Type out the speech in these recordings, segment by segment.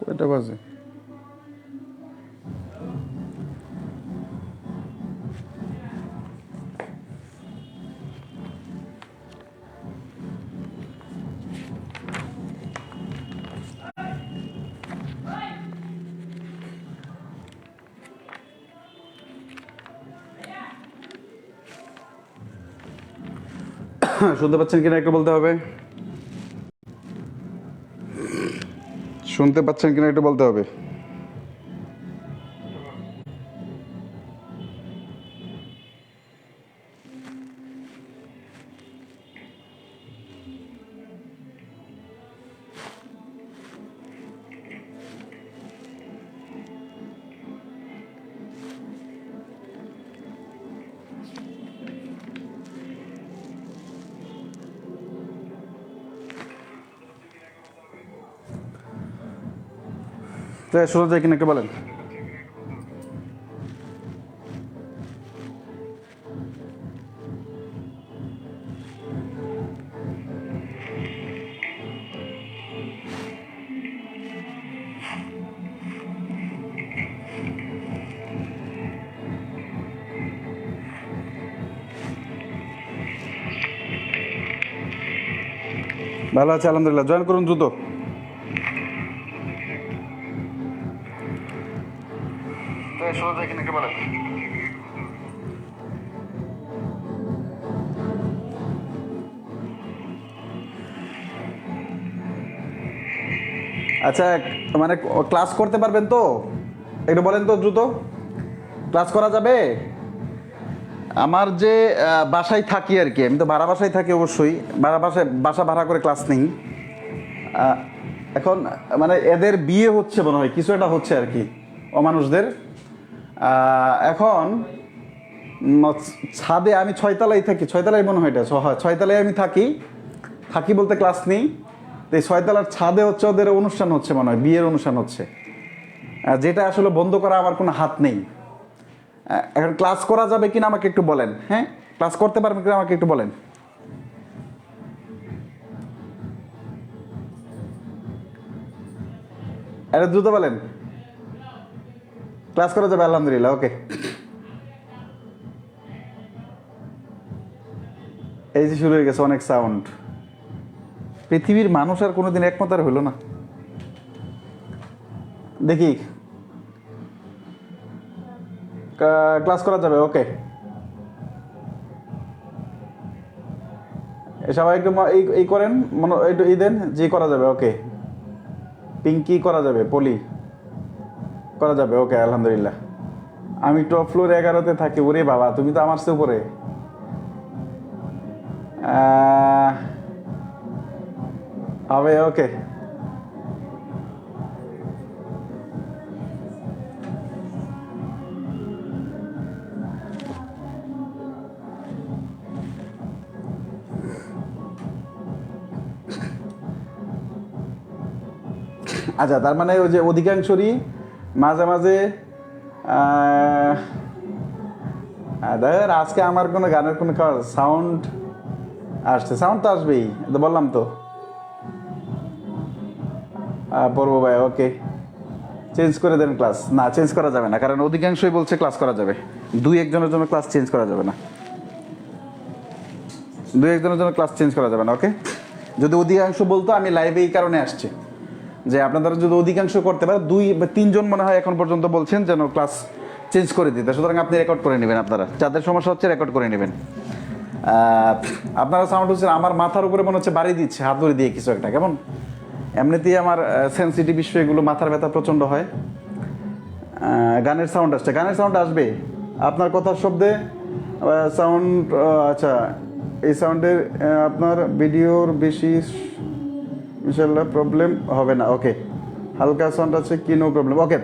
কয়টা বাজে? শুনতে পাচ্ছেন কিনা একটু বলতে হবে। শুনতে পাচ্ছেন কিনা একটু বলতে হবে। শোনা যায় কিনা একটু বলেন। ভালো আছে আলহামদুলিল্লাহ। জয়েন করুন দ্রুত। শোনা যায় কিনা একটু বলেন। আচ্ছা, মানে ক্লাস করতে পারবেন তো? একটু বলেন তো দ্রুত। ক্লাস করা যাবে? আমার যে বাসায় থাকি আর কি, আমি তো ভাড়া বাসায় থাকি অবশ্যই, বাসা ভাড়া করে ক্লাস নেই। এখন মানে এদের বিয়ে হচ্ছে মনে হয়, কিছু একটা হচ্ছে আর কি অমানুষদের। এখন ছাদে আমি 6 তলায় থাকি, 6 তলায় মনে হয় এটা, হয় 6 তলায় আমি থাকি বলতে ক্লাস নেই। তো এই 6 তলার ছাদে হচ্ছে ওদের অনুষ্ঠান হচ্ছে মনে হয়, বিয়ের অনুষ্ঠান হচ্ছে, যেটা আসলে বন্ধ করা আমার কোনো হাত নেই। এখন ক্লাস করা যাবে কিনা আমাকে একটু বলেন। হ্যাঁ, ক্লাস করতে পারবেন কিনা আমাকে একটু বলেন। এটা দ্রুত বলেন। ক্লাস করা যাবে আলহামদুলিল্লাহ। ওকে, এই যে শুরু হয়ে গেছে অনেক সাউন্ড। পৃথিবীর মানুষ আর কোনোদিন একমত আর হইল না। দেখি, ক্লাস করা যাবে। ওকে, সবাই একটু এই করেন, একটু দেন যে করা যাবে। ওকে, পিঙ্কি করা যাবে, পলি করা যাবে। ওকে আলহামদুলিল্লাহ। আমি টপ ফ্লোর 11-তে থাকি। ওরে বাবা, তুমি তো আমার চেয়ে উপরে। হবে। ওকে, আচ্ছা, তার মানে ওই যে অধিকাংশরই মাঝে মাঝে আজকে আমার কোনো গানের কোনো সাউন্ড আসছে, সাউন্ড তো আসবেই, তো বললাম তো। পড়বো ভাই। ওকে, চেঞ্জ করে দেন ক্লাস। না, চেঞ্জ করা যাবে না, কারণ অধিকাংশই বলছে ক্লাস করা যাবে। 2-1 জনের জন্য ক্লাস চেঞ্জ করা যাবে না। 2-1 জনের জন্য ক্লাস চেঞ্জ করা যাবে না। ওকে, যদি অধিকাংশ বলতো, আমি লাইভে এই কারণে আসছি যে আপনারা যদি অধিকাংশ করতে পারে, 2-3 জন মনে হয় এখন পর্যন্ত বলছেন যেন ক্লাস চেঞ্জ করে দিতে। সুতরাং আপনি রেকর্ড করে নেবেন, আপনারা যাদের সমস্যা হচ্ছে রেকর্ড করে নেবেন। আপনারা সাউন্ড হচ্ছে আমার মাথার উপরে মনে হচ্ছে বাড়ি দিচ্ছে, হাত ধরে দিয়ে কিছু একটা, কেমন? এমনিতেই আমার সেন্সিটিভ বিষয়, এগুলো মাথার ব্যথা প্রচণ্ড হয়। গানের সাউন্ড আসছে, গানের সাউন্ড আসবে আপনার কথার শব্দে সাউন্ড। আচ্ছা, এই সাউন্ডের আপনার ভিডিওর বেশি ইনশাল্লাহ প্রবলেম হবে না। ওকে, হালকা সাউন্ড আছে কি? No problem. ওকে,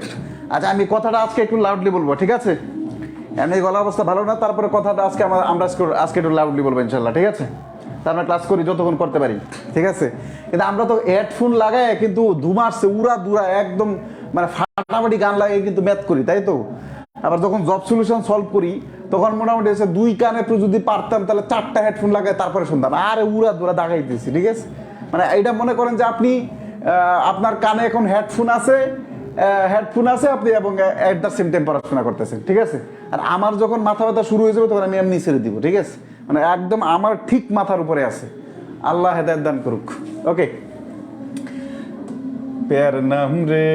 আচ্ছা, আমি কথাটা আজকে একটু লাউডলি বলবো, ঠিক আছে? এমনি গলা অবস্থা ভালো না, তারপরে কথাটা আমরা আজকে একটু লাউডলি বলবো ইনশাল্লাহ, ঠিক আছে? তা আমরা ক্লাস করি যতক্ষণ করতে পারি, ঠিক আছে? কিন্তু আমরা তো হেডফোন লাগাই কিন্তু ধুমারছে উড়া দুরা একদম, মানে ফাটাফাটি গান লাগিয়ে কিন্তু ম্যাথ করি, তাই তো? আবার যখন জব সলিউশন সলভ করি তখন মোটামুটি এসে 2 কানে একটু যদি পারতাম তাহলে 4টা হেডফোন লাগাই তারপরে শুনতাম, আর উড়া দুরা দাগাইতেছি, ঠিক আছে? মানে এইটা মনে করেন যে আপনি আপনার কানে এখন হেডফোন আছে আপনি এবং এট দ্য সেম টাইম পড়াশোনা করতেছেন, ঠিক আছে? আর আমার যখন মাথা ব্যথা শুরু হয়ে যাবে তখন আমি এমনি ছেড়ে দিব, ঠিক আছে? মানে একদম আমার ঠিক মাথার উপরে আছে। আল্লাহ হেদায়েত দান করুক। ওকে, প্যার নাম রে,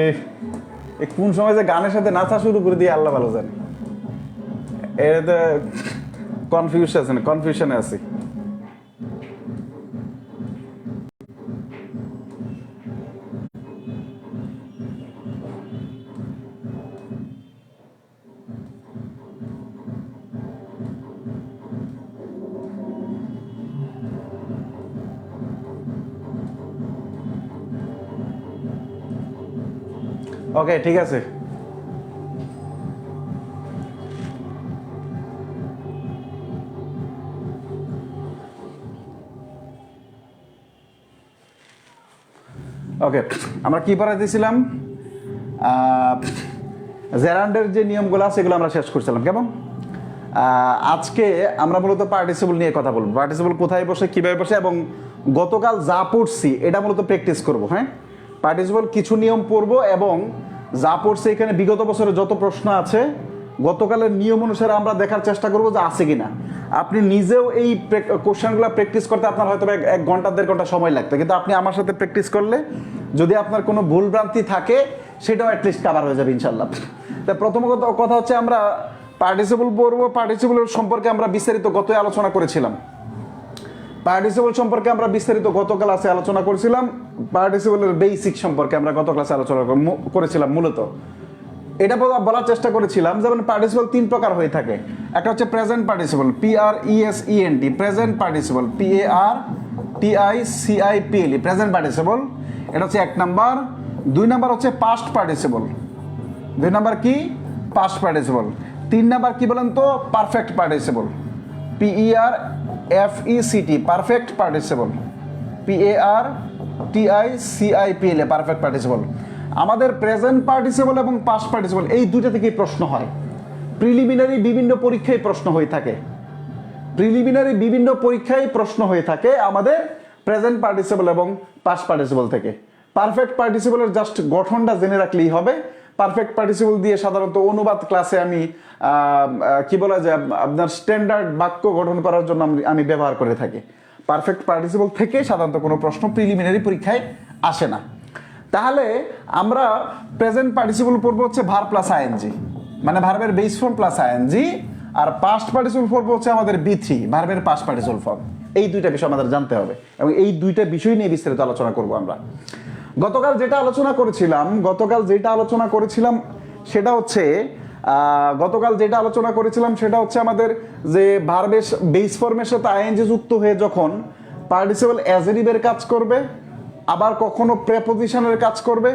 কোন সময় যে গানের সাথে নাচা শুরু করে দিয়ে আল্লাহ ভালো জানে। এটা কনফিউশনে আছি। ওকে, ঠিক আছে। ওকে, আমরা কি পড়াইতেছিলাম? জেরান্ডের যে নিয়মগুলো আছে সেগুলো আমরা শেষ করছিলাম, কেমন? আজকে আমরা মূলত পার্টিসিপল নিয়ে কথা বলবো। পার্টিসিপল কোথায় বসে, কিভাবে বসে, এবং গতকাল যা পড়ছি এটা মূলত প্র্যাকটিস করব। হ্যাঁ, পার্টিসিপল কিছু নিয়ম পড়বো এবং যা পড়ছে এখানে বিগত বছরে যত প্রশ্ন আছে গতকালের নিয়ম অনুসারে আমরা দেখার চেষ্টা করবো যে আছে কিনা। আপনি নিজেও এই কোশ্চেনগুলো প্র্যাকটিস করতে আপনার হয়তো 1 ঘন্টা 1.5 ঘন্টা সময় লাগতো, কিন্তু আপনি আমার সাথে প্র্যাকটিস করলে যদি আপনার কোনো ভুলভ্রান্তি থাকে সেটাও অ্যাটলিস্ট কাভার হয়ে যাবে ইনশাল্লাহ। তা প্রথম কথা হচ্ছে আমরা পার্টিসিপল পড়বো। পার্টিসিপল সম্পর্কে আমরা বিস্তারিত গত আলোচনা করেছিলাম। পার্টিসিপল সম্পর্কে আমরা বিস্তারিত গত ক্লাসে আলোচনা করেছিলাম। পার্টিসিপলের বেসিক সম্পর্কে আমরা গত ক্লাসে আলোচনা করেছিলাম। মূলত এটা বলার চেষ্টা করেছিলাম যেমন পার্টিসিপল 3 প্রকার হয়ে থাকে। একটা হচ্ছে present participle, PRESENT, present participle, PARTICIPL, present participle. এটা হচ্ছে 1 নাম্বার। 2 নাম্বার হচ্ছে পাস্ট পার্টিসিপল। 2 নাম্বার কি? Past participle. 3 নাম্বার কি বলেন তো? Perfect participle, PERFECT, perfect participle, PARTICIPL, perfect participle. আমাদের প্রেজেন্ট পার্টিসিপল এবং পাস্ট পার্টিসিপল এই দুইটা থেকেই প্রশ্ন হয়। প্রিলিমিনারি বিভিন্ন পরীক্ষায় প্রশ্ন হয়ে থাকে। আমাদের প্রেজেন্ট পার্টিসিপল এবং পাস্ট পার্টিসিপল থেকে। পারফেক্ট পার্টিসিপলের জাস্ট গঠনটা জেনে রাখলেই হবে। পারফেক্ট পার্টিসিপল দিয়ে সাধারণত অনুবাদ ক্লাসে আমি কি বলা যায় আপনার স্ট্যান্ডার্ড বাক্য গঠন করার জন্য আমি ব্যবহার করে থাকি। পারফেক্ট পার্টিসিপল থেকে সাধারণত কোনো প্রশ্ন প্রিলিমিনারি পরীক্ষায় আসে না। তাহলে আমরা প্রেজেন্ট পার্টিসিপল পড়বো হচ্ছে ভার প্লাস আইএনজি, মানে ভার্বের বেস ফর্ম প্লাস আইএনজি। আর পাস্ট পার্টিসিপল পড়বো হচ্ছে আমাদের B3, ভার্বের পাস্ট পার্টিসিপল ফর্ম। এই দুইটা বিষয় আমাদের জানতে হবে এবং এই দুইটা বিষয় নিয়ে বিস্তারিত আলোচনা করব আমরা। গতকাল যেটা আলোচনা করেছিলাম সেটা হচ্ছে আমাদের যে ভার্বের বেস ফর্মের সাথে আইএনজি যুক্ত হয়ে যখন পার্টিসিপল অ্যাজেটিভের কাজ করবে, আবার কখনো প্রেপোজিশনের কাজ করবে,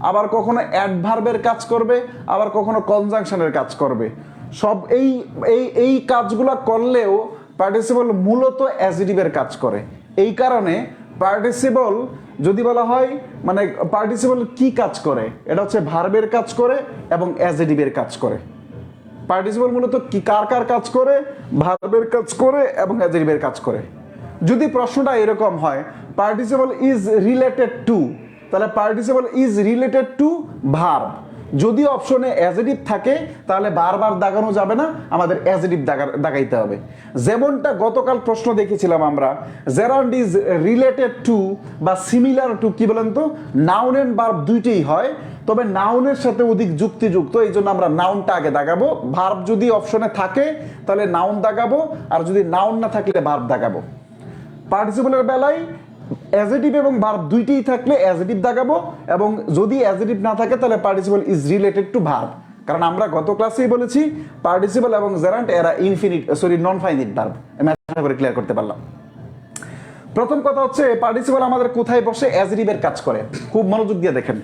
আবার কখনো অ্যাডভার্বের কাজ করবে, আবার কখনো কনজাংশনের কাজ করবে। সব এই কাজগুলো করলেও পার্টিসিপল মূলত অ্যাজেটিভের কাজ করে। এই কারণে পার্টিসিপল যদি বলা হয় মানে পার্টিসিপল কি কাজ করে, এটা হচ্ছে ভার্বের কাজ করে এবং অ্যাজেটিভের কাজ করে। পার্টিসিপল মূলত কি কার কাজ করে? ভার্বের কাজ করে এবং অ্যাজেটিভের কাজ করে। যদি প্রশ্নটা এরকম হয় পার্টিসিপল ইজ রিলেটেড টু, তাহলে participle is related to verb. যদি অপশনে অ্যাজেটিভ থাকে তাহলে বারবার দাগানো যাবে না, আমাদের অ্যাজেটিভ দাগাইতে হবে। যেমনটা গতকাল প্রশ্ন দেখেছিলাম আমরা, জেরান্ড ইজ রিলেটেড টু বা সিমিলার টু কি বলেন তো? নাউন এন্ড ভার্ব দুইটাই হয়, তবে নাউনের সাথে অধিক যুক্তিযুক্ত, এই জন্য আমরা নাউনটা আগে দাগাবো। ভার্ব যদি অপশনে থাকে তাহলে নাউন দাগাবো, আর যদি নাউন না থাকলে ভার্ব দাগাবো। পার্টিসিপলের বেলায় অ্যাজেটিভ এবং ভার্ব দুইটাই থাকলে অ্যাজেটিভ দাগাবো, এবং যদি অ্যাজেটিভ না থাকে তাহলে participle is related to verb. কারণ আমরা গত ক্লাসেই বলেছি পার্টিসিপল এবং জেরান্ড এরা নন ফাইনিট ভার্ব। আমি আশা করি ক্লিয়ার করতে পারলাম। প্রথম কথা হচ্ছে পার্টিসিপল আমাদের কোথায় বসে? অ্যাজেটিভের কাজ করে। খুব মনোযোগ দিয়ে দেখেন,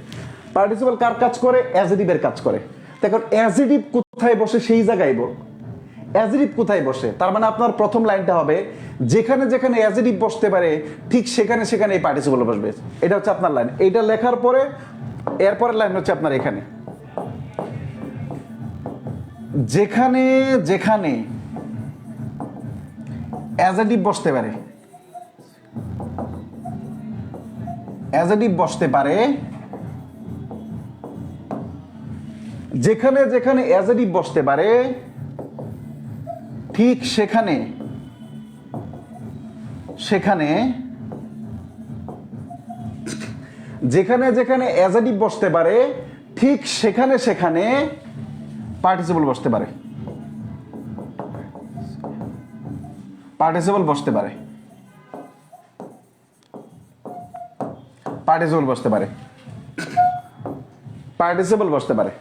পার্টিসিপল কার কাজ করে? অ্যাজেটিভের কাজ করে। দেখুন অ্যাজেটিভ কোথায় বসে সেই জায়গায় অ্যাজেটিভ কোথায় বসে, তার মানে আপনার প্রথম লাইনটা হবে যেখানে যেখানে অ্যাজেটিভ বসতে পারে ঠিক সেখানে সেখানে এই পার্টিসিপল বসবে। এটা হচ্ছে আপনার লাইন। এইটা লেখার পরে এরপরের লাইন হচ্ছে আপনার এখানে, যেখানে যেখানে অ্যাজেটিভ বসতে পারে অ্যাজেটিভ বসতে পারে, যেখানে যেখানে অ্যাজেটিভ বসতে পারে ঠিক সেখানে সেখানে যেখানে যেখানে অ্যাজেটিভ বসতে পারে ঠিক সেখানে সেখানে পার্টিসিপল বসতে পারে, পার্টিসিপল বসতে পারে, পার্টিসিপল বসতে পারে, পার্টিসিপল বসতে পারে।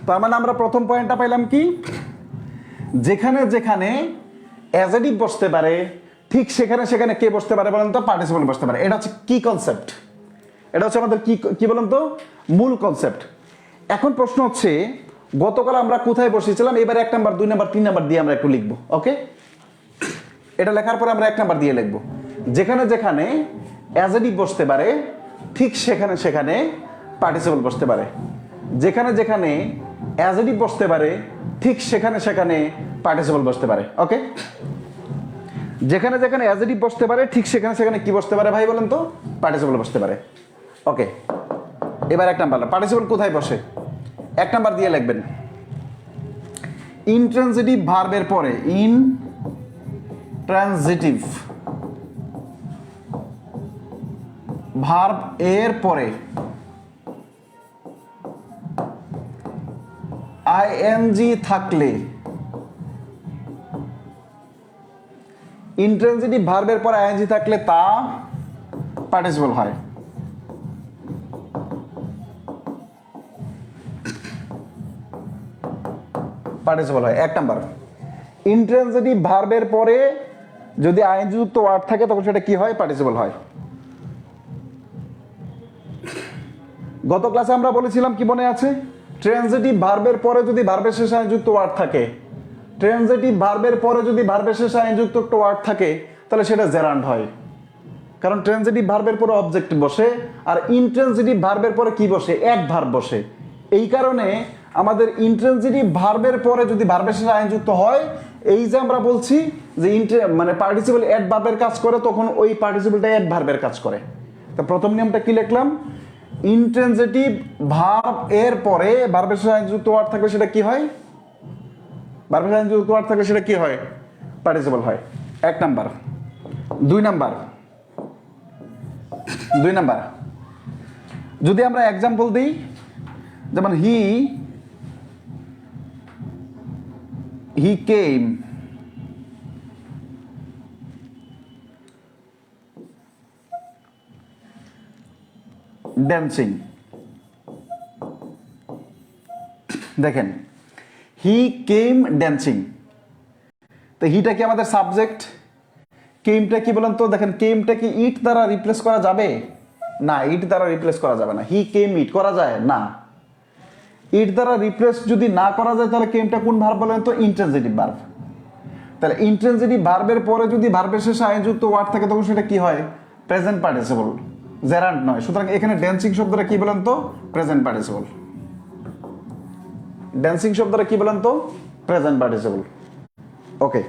তার মানে আমরা প্রথম পয়েন্টটা পাইলাম কি, যেখানে যেখানে অ্যাজেটিভ বসতে পারে ঠিক সেখানে সেখানে কে বসতে পারে বলেন তো, পার্টিসিপল বসতে পারে। এটা হচ্ছে কি কনসেপ্ট, এটা হচ্ছে আমাদের কি কি বলেন তো, মূল কনসেপ্ট। এখন প্রশ্ন হচ্ছে গতকাল আমরা কোথায় বসেছিলাম, এবারে 1 নাম্বার 2 নাম্বার 3 নাম্বার দিয়ে আমরা একটু লিখবো। ওকে, এটা লেখার পরে আমরা 1 নাম্বার দিয়ে লিখবো, যেখানে যেখানে অ্যাজেটিভ বসতে পারে ঠিক সেখানে সেখানে পার্টিসিপল বসতে পারে, যেখানে যেখানে অ্যাজেটিভ বসতে পারে ঠিক সেখানে সেখানে পার্টিসিপল বসতে পারে। ওকে, যেখানে যেখানে অ্যাজেটিভ বসতে পারে ঠিক সেখানে সেখানে কি বসতে পারে ভাই বলেন তো, পার্টিসিপল বসতে পারে। ওকে, এবার 1 নাম্বার পার্টিসিপল কোথায় বসে, 1 নাম্বার দিয়ে লিখবেন ইনট্রানজিটিভ ভার্বের পরে, ইনট্রানজিটিভ ভার্ব এর পরে আইএনজি থাকলে, ইনট্রানজিটিভ ভার্বের পরে আইএনজি থাকলে তা পার্টিসিপল হয়। পার্টিসিপল হয় 1 নাম্বার। ইনট্রানজিটিভ ভার্বের পরে যদি আইএনজি যুক্ত ওয়ার্ড থাকে তখন সেটা কি হয়, পার্টিসিপল হয়। গত ক্লাসে আমরা বলেছিলাম কি মনে আছে, ট্রানজিটিভ ভার্বের পরে যদি ভার্বের শেষে আইনযুক্ত ওয়ার্ড থাকে, ট্রানজিটিভ ভার্বের পরে যদি ভার্বের শেষে আইনযুক্ত একটা ওয়ার্ড থাকে তাহলে সেটা জেরান্ড হয়, কারণ ট্রানজিটিভ ভার্বের পরে অবজেক্ট বসে আর ইনট্রানজিটিভ ভার্বের পরে কি বসে, অ্যাডভার্ব বসে। এই কারণে আমাদের ইনট্রানজিটিভ ভার্বের পরে যদি ভার্বের শেষে আইনযুক্ত হয়, এই যে আমরা বলছি যে মানে পার্টিসিপল অ্যাডভার্বের কাজ করে, তখন ওই পার্টিসিপলটা অ্যাডভার্বের কাজ করে। তো প্রথম নিয়মটা কি লিখলাম, ইনট্রানজিটিভ ভার্ব এর পরে ভার্বের সাথে আইনযুক্ত ওয়ার্ড থাকলে সেটা কি হয়, ভার্বের সাথে আইনযুক্ত ওয়ার্ড থাকলে সেটা কি হয়, পার্টিসিপল হয়। 1 নাম্বার। 2 নাম্বার, 2 নাম্বার যদি আমরা এক্সাম্পল দিই, যেমন হি কেম, ড্যান্সিং। দেখেন হি কেম ড্যান্সিং, তো হিটা কি আমাদের সাবজেক্ট, কেমটা কি বলেন তো, দেখেন কেমটা কি ইট দ্বারা রিপ্লেস করা যাবে, না ইট দ্বারা রিপ্লেস করা যাবে না। হি কেম ইট করা যায় না, ইট দ্বারা রিপ্লেস যদি না করা যায় তাহলে কেমটা কোন ভার্ব বলেন তো, ইন্ট্রানজিটিভ ভার্ব। তাহলে ইন্ট্রানজিটিভ ভার্বের পরে যদি ভার্বের শেষে আইনযুক্ত ওয়ার্ড থাকে তখন সেটা কি হয়, প্রেজেন্ট পার্টিসিপল, জেরান্ড নয়। সুতরাং এখানে ড্যান্সিং শব্দটা কি বলেন তো, প্রেজেন্ট পার্টিসিপল। ড্যান্সিং শব্দটা কি বলেন তো, প্রেজেন্ট পার্টিসিপল। ওকে,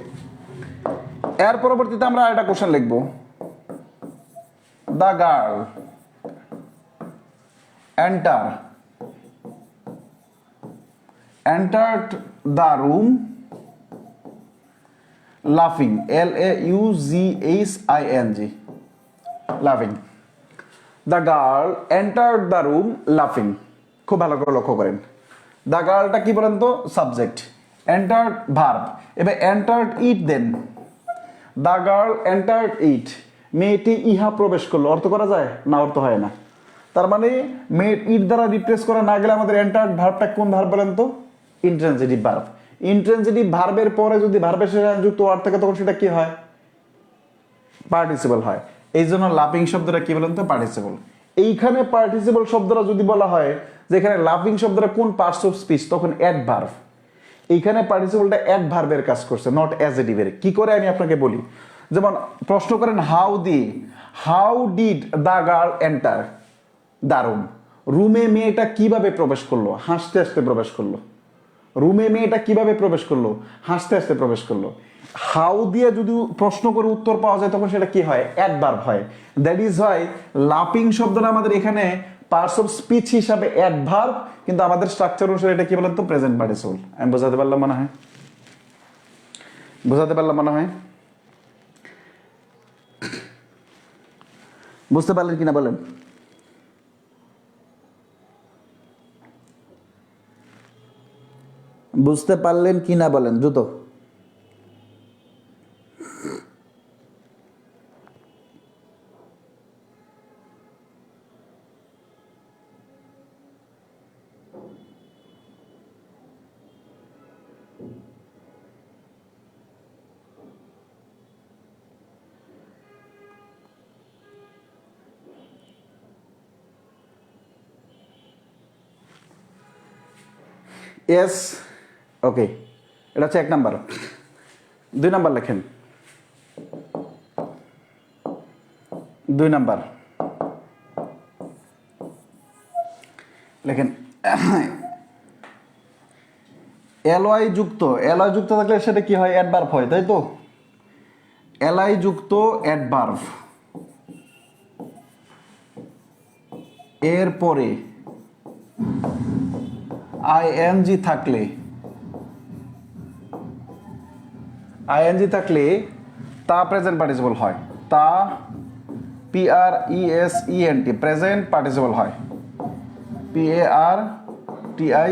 এর পরবর্তীতে আমরা একটা কোশ্চেন লিখবো, the girl entered the room laughing, LAUGHING, laughing. The girl entered the room laughing. খুব ভালো করে লক্ষ্য করেন, দ্য গার্লটা কি বলেন তো, সাবজেক্ট, entered ভার্ব। এবার entered it, then the girl entered it, মেয়েটি ইহা প্রবেশ করলো, অর্থ করা যায় না, অর্থ হয় না। তার মানে মেয়ে ইট দ্বারা রিপ্লেস করা না গেলে আমাদের এন্টার্ড ভার্বটা কোন ভার্ব বলেন তো, ইন্ট্রানজিটিভ ভার্ব। ইন্ট্রানজিটিভ ভার্বের পরে যদি ভার্বের সাথে যুক্ত ওয়ার্ড থাকে তখন সেটা কি হয়, পার্টিসিপল হয়। এই জন্য লাফিং শব্দটা কি বলেন তো, পার্টিসিপল। এইখানে পার্টিসিপল শব্দটা যদি বলা হয় যেখানে লাফিং শব্দটা কোন পার্টস অফ স্পিচ, তখন অ্যাডভার্ব। এইখানে পার্টিসিপলটা অ্যাডভার্বের কাজ করছে, নট অ্যাডজেটিভের। কি করে আমি আপনাকে বলি, যেমন প্রশ্ন করেন how did the girl enter the room, রুমে মেয়েটা কিভাবে প্রবেশ করলো, হাসতে হাসতে প্রবেশ করলো। রুমে মেয়েটা কিভাবে প্রবেশ করলো, হাসতে হাসতে প্রবেশ করলো। হাউ দিয়ে যদি প্রশ্ন করে উত্তর পাওয়া যায় তখন সেটা কি হয়, অ্যাডভার্ব হয়। দ্যাট ইজ হয় লাফিং শব্দটা আমাদের এখানে পার্টস অফ স্পিচ হিসাবে অ্যাডভার্ব, কিন্তু আমাদের স্ট্রাকচার অনুসারে এটা কি বলেন তো, প্রেজেন্ট পার্টিসিপল। আমি বোঝাতে পারলাম মনে হয়, বোঝাতে পারলাম মনে হয়, বুঝতে পারলেন কিনা বলেন? বুঝতে পারলেন কিনা বলেন দ্রুত। এস, ওকে, এটা হচ্ছে 1 নাম্বার। 2 নাম্বার লেখেন, 2 নাম্বার লেখেন এলওয়াই যুক্ত থাকলে সেটা কি হয়, অ্যাডভার্ব হয়, তাই তো? এলআই যুক্ত অ্যাডভার্ব, এরপরে আইএনজি থাকলে তা প্রেজেন্ট পার্টিসিপল হয়। তা PRESENT প্রেজেন্ট পার্টিসিপল হয়। PARTICIPLE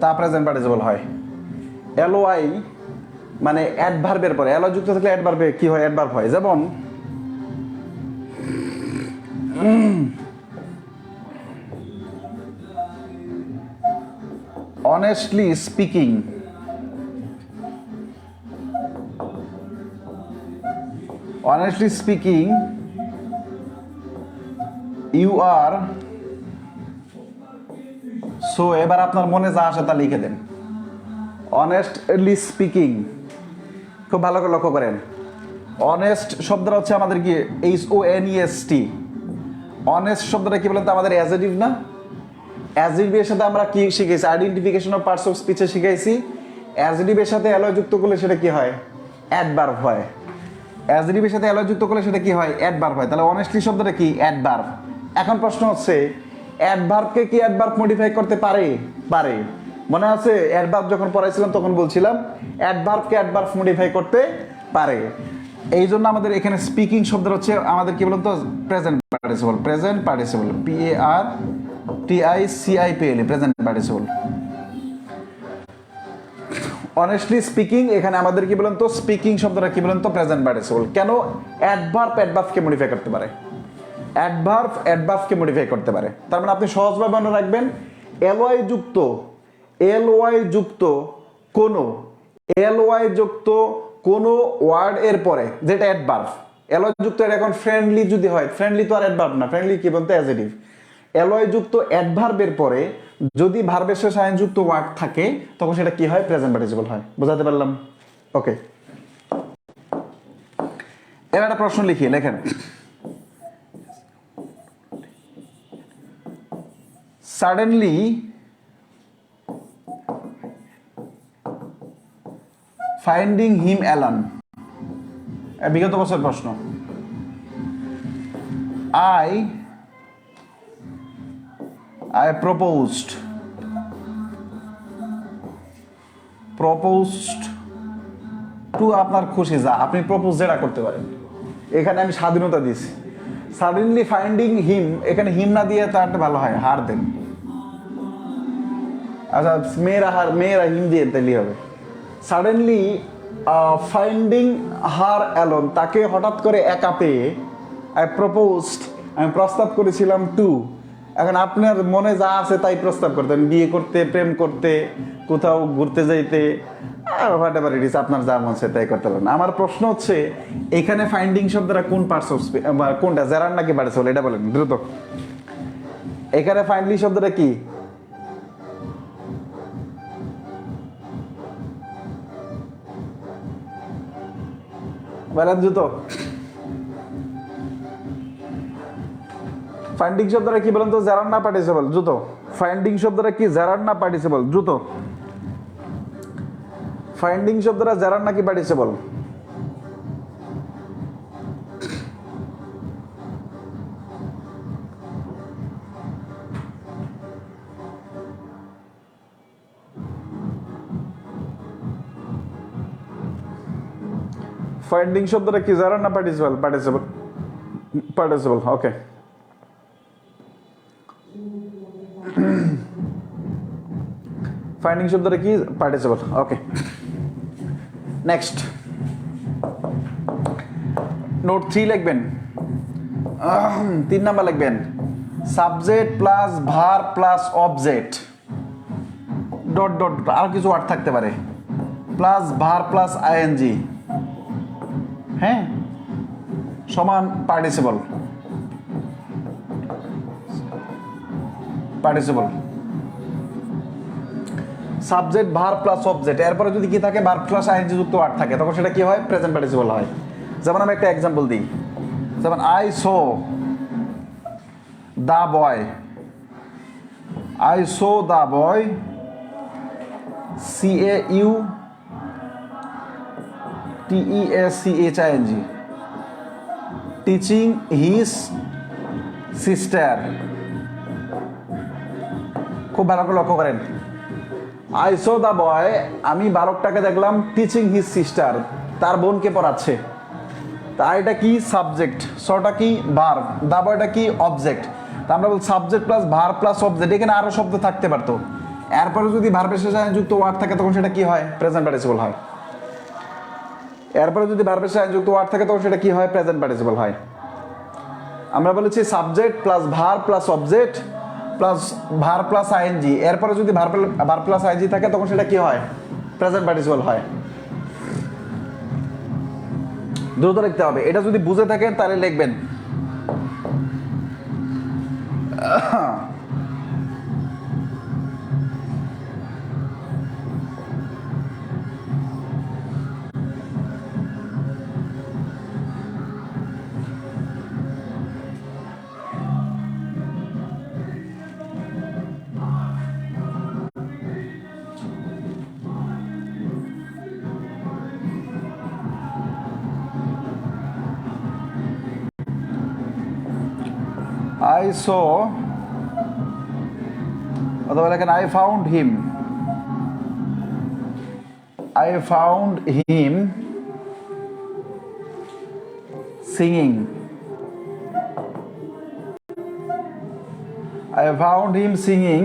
তা প্রেজেন্ট পার্টিসিপল হয়। LOI মানে অ্যাডভার্বের পরে এলওয়াই যুক্ত থাকলে অ্যাডভার্বে কি হয়, অ্যাডভার্ব হয়। যেমন honestly speaking, you are, so এবার আপনার মনে যা আসে তা লিখে দেন। honestly speaking, খুব ভালো করে লক্ষ্য করেন, অনেস্ট শব্দটা হচ্ছে আমাদের কি HONEST। অনেস্ট শব্দটা কি বলেন তো, আমাদের অ্যাজেটিভ না? অ্যাজেটিভের সাথে আমরা কি শিখেছি, আইডেন্টিফিকেশন অফ পার্টস অফ স্পিচে শিখাইছি। অ্যাজেটিভের সাথে অ্যালয় যুক্ত করলে সেটা কি হয়, অ্যাডভার্ব হয়। অ্যাজেটিভের সাথে অ্যালয় যুক্ত করলে সেটা কি হয়, অ্যাডভার্ব হয়। তাহলে অনেস্টলি শব্দটা কি, অ্যাডভার্ব। এখন প্রশ্ন হচ্ছে অ্যাডভার্বকে কি অ্যাডভার্ব মডিফাই করতে পারে? পারে। মনে আছে অ্যাডভার্ব যখন পড়াইছিলাম তখন বলছিলাম অ্যাডভার্বকে অ্যাডভার্ব মডিফাই করতে পারে। এই জন্য আমাদের এখানে স্পিকিং শব্দের হচ্ছে আমাদের কি বলতো, present participle. PARTICIPLE present participle. Honestly speaking এখানে আমাদের কি বলেন তো, স্পিকিং শব্দটা কি বলেন তো, প্রেজেন্ট পার্টিসিপল। কেন? অ্যাডভার্বকে মডিফাই করতে পারে। অ্যাডভার্বকে মডিফাই করতে পারে। তার মানে আপনি সহজভাবে মনে রাখবেন, এলওয়াই যুক্ত কোনো ওয়ার্ড এর পরে যেটা অ্যাডভার্ব, এলওয়াই যুক্ত। এখন ফ্রেন্ডলি যদি হয়, ফ্রেন্ডলি তো আর অ্যাডভার্ব না, ফ্রেন্ডলি কি বলতে, অ্যাডজেক্টিভ। এলওয়াই যুক্ত অ্যাডভার্বের পরে যদি ভার্বের শেষে আইন যুক্ত ওয়ার্ড থাকে তখন সেটা কি হয়, প্রেজেন্ট পার্টিসিপল হয়। বোঝাতে পারলাম? ওকে, এবার একটা প্রশ্ন লিখিয়ে লেখেন, সাডেনলি ফাইন্ডিং হিম অ্যালন, বিগত বছর প্রশ্ন। I proposed টু, আপনার খুশি যা আপনি প্রপোজ যেটা করতে পারেন, এখানে আমি স্বাধীনতা দিয়েছি। সাডেনলি ফাইন্ডিং হিম, এখানে হিম না দিয়ে তার ভালো হয় হার দেন। আচ্ছা, মেয়েরা হিম দিয়ে তাহলেই হবে। সাডেনলি ফাইন্ডিং হার অ্যালোন, তাকে হঠাৎ করে একা পেয়ে, আমি প্রস্তাব করেছিলাম টু। এখন আপনার মনে যা আছে তাই প্রস্তাব করতেন, বিয়ে করতে, প্রেম করতে, কোথাও ঘুরতে যাইতে, হোয়াটএভার ইট ইজ, আপনার যা মন চায় তাই করতে পারেন। আমার প্রশ্ন হচ্ছে এখানে ফাইন্ডিং শব্দটা কোন পার্টস অফ স্পিচ, কোনটা, জেরার নাকি পার্টিসিপল, এটা বলেন দ্রুত। এখানে ফাইন্ডলি শব্দটা কি? বলেন জুতো। ফাইন্ডিং শব্দটা কি বলেন তো, জেরার না পার্টিসিপল? জুতো। ফাইন্ডিং শব্দটা কি, জেরার না পার্টিসিপল? জুতো। ফাইন্ডিং শব্দটা জেরার নাকি পার্টিসিপল? ফাইন্ডিং শব্দটা কি, জেরার না পার্টিসিপল? পার্টিসিপল। পার্টিসিপল, ওকে। ফাইন্ডিং শব্দটা কি, পার্টিসিপল, ওকে। নেক্সট নোট 3 লিখবেন, 3 নাম্বার লিখবেন, subject plus verb plus object dot dot, আর কিছু ওয়ার্ড থাকতে পারে, প্লাস ভার্ব প্লাস আইএনজি, হ্যাঁ, সমান participle. Participle, subject verb plus object, এরপরে যদি কি থাকে, ভার্ব প্লাস আইএনজি যুক্ত ওয়ার্ড থাকে, তখন সেটা কি হয়, প্রেজেন্ট পার্টিসিপল হয়। যেমন আমি একটা এক্সাম্পল দিই, যেমন I saw the boy, I saw the boy, CAUTESCHING, teaching his sister. খুব ভালো করে লক্ষ্য করেন, আই সো দা বয়, আমি বালকটাকে দেখলাম, টিচিং হিজ সিস্টার, তার বোনকে পড়াচ্ছে। তা এটা কি, সাবজেক্ট, সোটা কি, ভার্ব, দা বয়টা কি, অবজেক্ট। তা আমরা বল subject plus verb plus object, এখানে আরো শব্দ থাকতে পারতো, এরপরে যদি ভার্বের শেষে যুক্ত ওয়ার্ড থাকে তখন সেটা কি হয়, প্রেজেন্ট পার্টিসিপল হয়। এরপরে যদি ভার্বের সাথে যুক্ত ওয়ার্ড থাকে তখন সেটা কি হয়, প্রেজেন্ট পার্টিসিপল হয়। আমরা বলেছি subject plus verb plus object plus verb plus ING, এরপরে যদি ভার্ব প্লাস আইএনজি থাকে তখন সেটা কি হয়, প্রেজেন্ট পার্টিসিপল হয়। দ্রুত লিখতে হবে, এটা যদি বুঝে থাকেন তাহলে লিখবেন। I saw, অথবা লেখেন I found him, I found him singing, I found him singing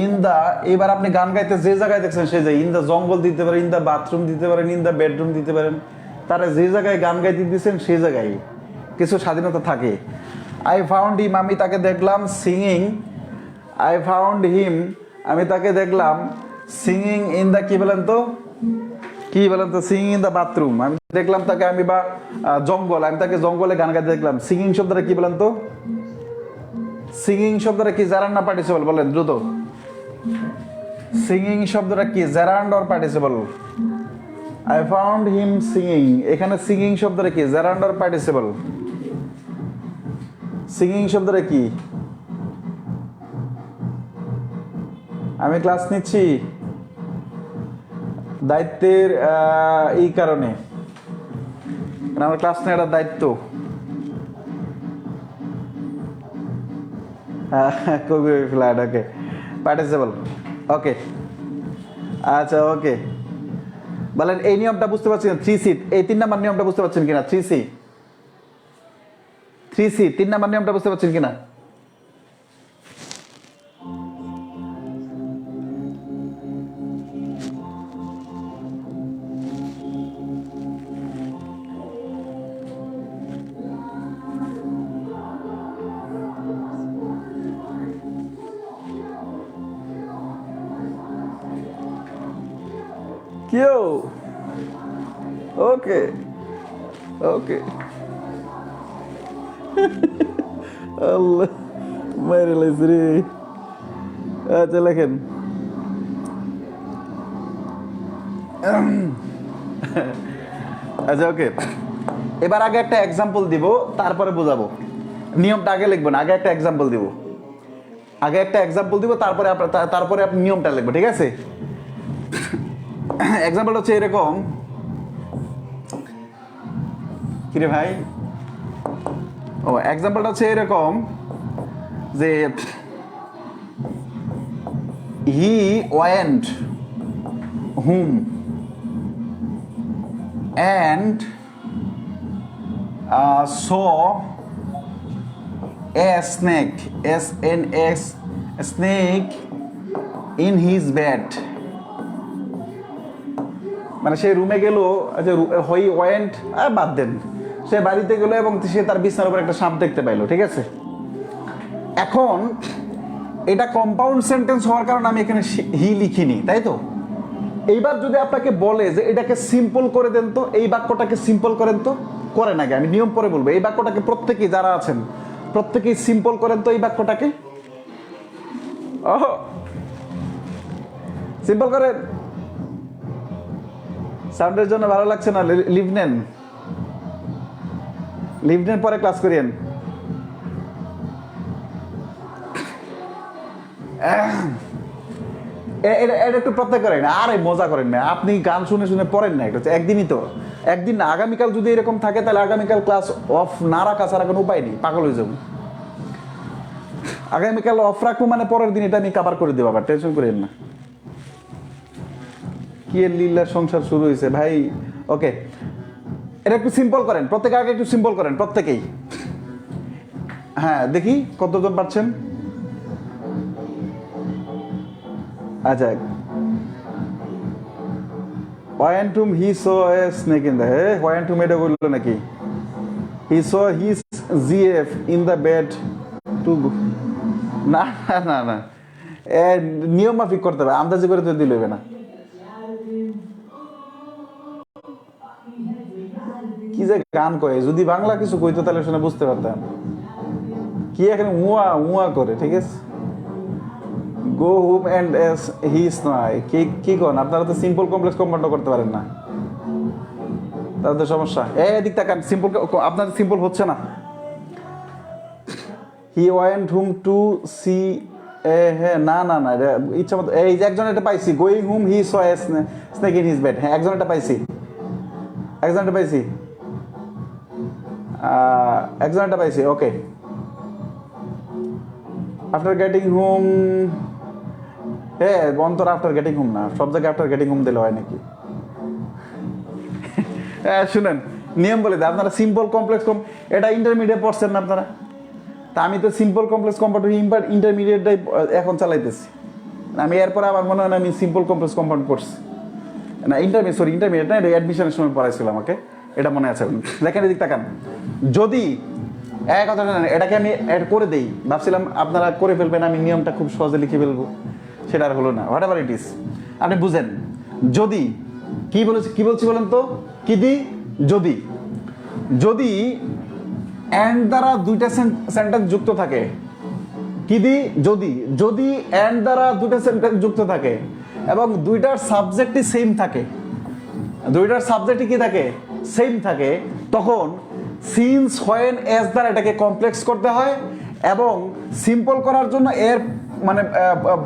in the, এবার আপনি গান গাইতে যে জায়গায় দেখছেন সেই জায়গায়, ইন দ্য জঙ্গল দিতে পারেন, ইন দ্য বাথরুম দিতে পারেন, ইন দ্য বেডরুম দিতে পারেন, তারা যে জায়গায় গান গাইতে দিচ্ছেন সেই জায়গায় কিছু স্বাধীনতা থাকে। আই ফাউন্ড হিম, আমি তাকে দেখলাম, সিঙ্গিং, আই ফাউন্ড হিম, আমি তাকে দেখলাম, সিঙ্গিং ইন দ্য, কি বলেন তো, কি বলেন তো, সিঙ্গিং ইন দ্য বাথরুম, আমি দেখলাম তাকে, আমি বা জঙ্গল, আমি তাকে জঙ্গলে গান গাইতে দেখলাম। সিঙ্গিং শব্দটা কি বলেন তো, সিঙ্গিং শব্দটা কি, জেরান্ড না পার্টিসিপল? বলেন দ্রুত, সিঙ্গিং শব্দটা কি, gerund or participle? I found him singing, এখানে সিঙ্গিং শব্দটা কি, জেরান্ড অর পার্টিসিপল? সিঙ্গিং শব্দটা কি? আমি ক্লাস নিচ্ছি দায়িত্বের এই কারণে, আমার ক্লাস নেওয়ার দায়িত্ব। কবি ফ্ল্যাট, ওকে, পার্টিসিপল, ওকে, আচ্ছা, ওকে। বলেন এই নিয়মটা বুঝতে পারছেন, 3C, এই 3 নাম্বার নিয়মটা বুঝতে পারছেন কিনা? 3C 3 নাম্বার নিয়মটা বুঝতে পারছেন কিনা? কেউ, ওকে, ওকে, আল্লাহ মেরে লাইছে রে। আচ্ছা লেখেন, আচ্ছা ওকে, এবার আগে একটা এক্সাম্পল দিব, তারপরে বোঝাবো। নিয়মটা আগে লিখবেন, আগে একটা এক্সাম্পল দিব, আগে একটা এক্সাম্পল দিব, তারপরে আপনি নিয়মটা লিখবেন, ঠিক আছে? এক্সাম্পল হচ্ছে এরকম, কিরে ভাই, ও এক্সাম্পলটা হচ্ছে এরকম যে হি went home and saw a snake, S-N-S, a snake in his bed. মানে সে রুমে গেল, আচ্ছা হই ওয়েন্ট, বাদ দেন, সে বাড়িতে গেল এবং সে তার বিছানার উপর একটা সাপ দেখতে পাইলো, ঠিক আছে? এখন এটা কম্পাউন্ড সেন্টেন্স হওয়ার কারণে আমি এখানে হি লিখিনি, তাই তো? এইবার যদি আপনাকে বলে যে এটাকে সিম্পল করে দেন তো, এই বাক্যটাকে সিম্পল করেন তো, করেন আগে, আমি নিয়ম পরে বলবো। এই বাক্যটাকে প্রত্যেকেই যারা আছেন প্রত্যেকেই সিম্পল করেন তো এই বাক্যটাকে। সিম্পল করেন। সাউন্ডের জন্য ভালো লাগছে না, লিভ নেন, লিভ নেন, পরে ক্লাস করিয়েন। এটা একটু প্রত্যেক করেন, আরে মজা করেন না, আপনি গান শুনে শুনে পড়েন না, এটা একদিনই তো, একদিন না, আগামীকাল যদি এরকম থাকে তাহলে আগামীকাল ক্লাস অফ না রাখা ছাড়া কোনো উপায় নেই, পাগল হয়ে যাবো। আগামীকাল অফ রাখবো মানে পরের দিন এটা আমি কাভার করে দেবো, আবার টেনশন করেন না। কি এর লীলার সংসার শুরু হয়েছে ভাই। ওকে, এটা একটু সিম্পল করেন, প্রত্যেকে আগে একটু সিম্পল করেন প্রত্যেকেই। হ্যাঁ দেখি কতজন পারছেন। আচ্ছা, went whom he saw a snake in the, went whom এটা বললো নাকি? He saw his GF in the bed to go. না না না, নিয়ম মাফিক করতে হবে, আন্দাজি করে তো দিলে হবে না। কি যে গান কয়, যদি বাংলা কিছু কইতো তাহলে শুনে বুঝতে পারতাম। কি এখানে উয়া উয়া করে, ঠিক আছে? গো হোম এন্ড এস হিস নয়, কি কোন আপনারা তো সিম্পল কমপ্লেক্স কম্পাউন্ড করতে পারেন না, তাহলে তো সমস্যা। এদিক তাকান, সিম্পল আপনার সিম্পল হচ্ছে না। He went home to see, হ্যাঁ না না না, ইচ্ছা মতো এই যে একজন এটা পাইছি, going home he saw a snake in his bed, হ্যাঁ একজন এটা পাইছি, একজন এটা পাইছি, একজন এটা পাইছি। ওকে, আফটার গেটিং হোম, হ্যাঁ অন্তর আফটার গেটিং হোম না, সব জায়গায় আফটার গেটিং হোম দিলে হয় নাকি? হ্যাঁ শুনেন, নিয়ম বলে দেয়, আপনারা সিম্পল কমপ্লেক্স এটা ইন্টারমিডিয়েট পড়ছেন না আপনারা, তা আমি তো সিম্পল কমপ্লেক্স কম্পাউন্ড ইন্টারমিডিয়েটটাই এখন চালাইতেছি। আমি এরপরে আমার মনে হয় না আমি সিম্পল কমপ্লেক্স কম্পাউন্ড পড়ছি না, ইন্টারমিডিয়েট না, এটা অ্যাডমিশনের সময় পড়াইছিল আমাকে, এটা মনে আছে। দেখেন এদিক তাকান, যদি এক কথা জানেন, এটাকে আমি অ্যাড করে দেই, ভাবছিলাম আপনারা করে ফেলবেন, আমি নিয়মটা খুব সহজে লিখে ফেলবো, সেটা আর হলো না। হোয়াট এভার ইট ইজ, আপনি বুঝেন। যদি কি বলছি বলেন তো, কি দি, যদি যদি অ্যান্ড দ্বারা দুইটা সেন্টেন্স যুক্ত থাকে, কি দি, যদি অ্যান্ড দ্বারা দুইটা সেন্টেন্স যুক্ত থাকে এবং দুইটার সাবজেক্টই সেম থাকে, দুইটার সাবজেক্টই কি থাকে, সেম থাকে, তখন সিন্স হোয়েন এস দ্বারা এটাকে কমপ্লেক্স করতে হয় এবং সিম্পল করার জন্য এর মানে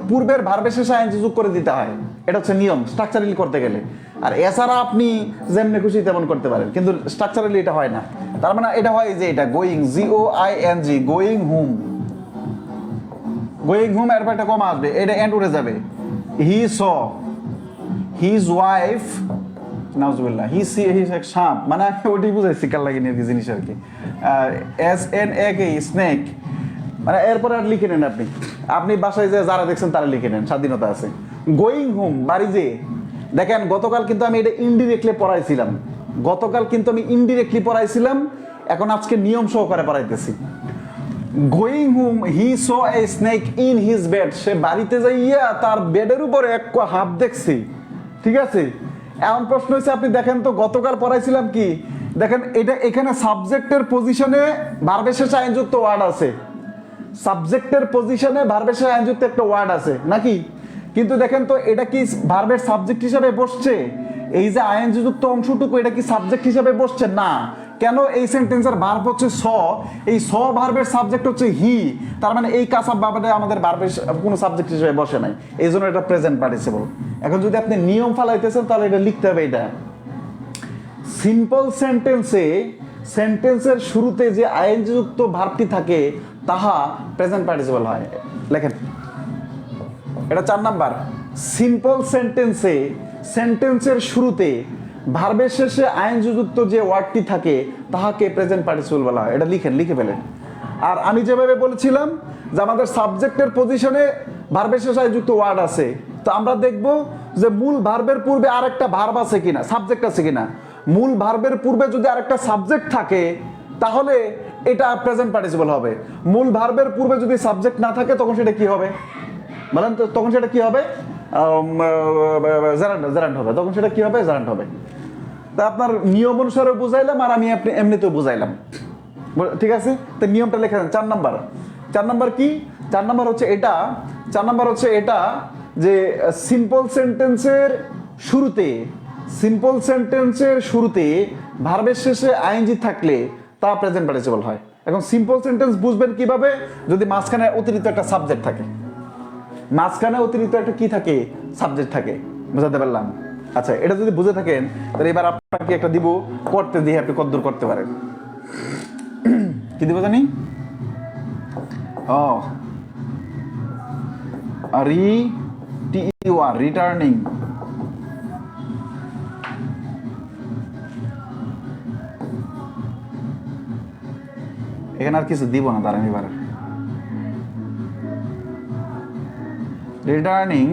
পূর্বের ভার্বের শেষে আইএনজি যোগ করে দিতে হয়। এটা হচ্ছে নিয়ম স্ট্রাকচারালি করতে গেলে। আর এছাড়া আপনি যেমনি খুশি তেমন করতে পারেন, কিন্তু স্ট্রাকচারালি এটা হয় না। তার মানে এটা হয় যে এটা going, GOING, going home, going home, এরপর একটা কমা আসবে, এটা এন্ড উঠে যাবে। হি স হিজ ওয়াইফ, নাউজুবিল্লাহ, হি সি হিজ এক সাপ, মানে আমি ওটাই বুঝাইছি কাল লাগিনি আর কি জিনিস আর কি। SNAK স্নেক, মানে এরপর আর লিখে নেন আপনি, আপনি বাসায় যে যারা দেখছেন তারা লিখে নেন, স্বাধীনতা আছে। গোয়িং হোম, বাড়ি যে, দেখেন গতকাল কিন্তু আমি এটা ইনডিরেক্টলি পড়াইছিলাম, এখন আজকে নিয়ম সহকারে পড়াইতেছি। Going home he saw a snake in his bed, সে বাড়িতে যাইয়া তার বেডের উপরে এক হাফ দেখছি, ঠিক আছে? এখন প্রশ্ন হচ্ছে, আপনি দেখেন তো গতকাল পড়াইছিলাম কি, দেখেন এটা এখানে সাবজেক্টের পজিশনে ভার্বের শেষে আইনযুক্ত ওয়ার্ড আছে, সাবজেক্টের পজিশনে ভার্বের শেষে আইনযুক্ত একটা ওয়ার্ড আছে নাকি? কিন্তু দেখেন তো এটা কি ভার্বের সাবজেক্ট হিসাবে বসছে? এই যে আইএনজি যুক্ত অংশটুকু এটা কি সাবজেক্ট হিসেবে বসছে না, কেন? এই সেন্টেন্সের ভার্ব হচ্ছে স, এই স ভার্বের সাবজেক্ট হচ্ছে হি, তার মানে এই কাসাব বাবাটা আমাদের ভার্বের কোনো সাবজেক্ট হিসেবে বসে নাই, এই জন্য এটা প্রেজেন্ট পার্টিসিপল। এখন যদি আপনি নিয়ম ফালাইতেছেন তাহলে এটা লিখতে হবে, এটা সিম্পল সেন্টেন্সে সেন্টেন্সের শুরুতে যে আইএনজি যুক্ত ভার্বটি থাকে তাহা প্রেজেন্ট পার্টিসিপল হয়। লেখেন এটা 4 নাম্বার। সিম্পল সেন্টেন্সে সেন্টেন্সের শুরুতে ভার্বের শেষে আইএনজি যুক্ত যে ওয়ার্ডটি থাকে তাহাকে প্রেজেন্ট পার্টিসিপল বলা হয়। এটা লিখে ফেলেন। আর আমি যেভাবে বলেছিলাম যে আমাদের সাবজেক্টের পজিশনে ভার্বের শেষে যুক্ত ওয়ার্ড আছে, তো আমরা দেখব যে মূল ভার্বের পূর্বে আরেকটা ভার্ব আছে কিনা, সাবজেক্ট আছে কিনা। মূল ভার্বের পূর্বে যদি আরেকটা সাবজেক্ট থাকে তাহলে এটা প্রেজেন্ট পার্টিসিপল হবে। মূল ভার্বের পূর্বে যদি সাবজেক্ট না থাকে তখন সেটা কি হবে বলেন তো? তখন সেটা কি হবে? জারান্ট হবে। তখন সেটা কি হবে? জারান্ট হবে। তা আপনার নিয়ম অনুসারে বুঝাইলাম আর আমি আপনি এমনিতেও বুঝাইলাম, ঠিক আছে? তো নিয়মটা লেখা দেন। 4 নাম্বার। 4 নাম্বার কি? 4 নাম্বার হচ্ছে এটা, 4 নাম্বার হচ্ছে এটা যে সিম্পল সেন্টেন্সের শুরুতে ভার্বের শেষে আইএনজি থাকলে তা প্রেজেন্ট পার্টিসিপল হয়। এখন সিম্পল সেন্টেন্স বুঝবেন কিভাবে? যদি মাঝখানে অতিরিক্ত একটা সাবজেক্ট থাকে, মাঝখানে অতিরিক্ত একটা কি থাকে? সাবজেক্ট থাকে। বুঝাতে পারলাম? আচ্ছা, এটা যদি বুঝে থাকেন তাহলে এবার আপনাকে একটা দিব, করতে দিয়ে আপনি কতদূর করতে পারেন। কি দিব জানি? রিটার্নিং। এখানে আর কিছু দিব না, তার এবার returning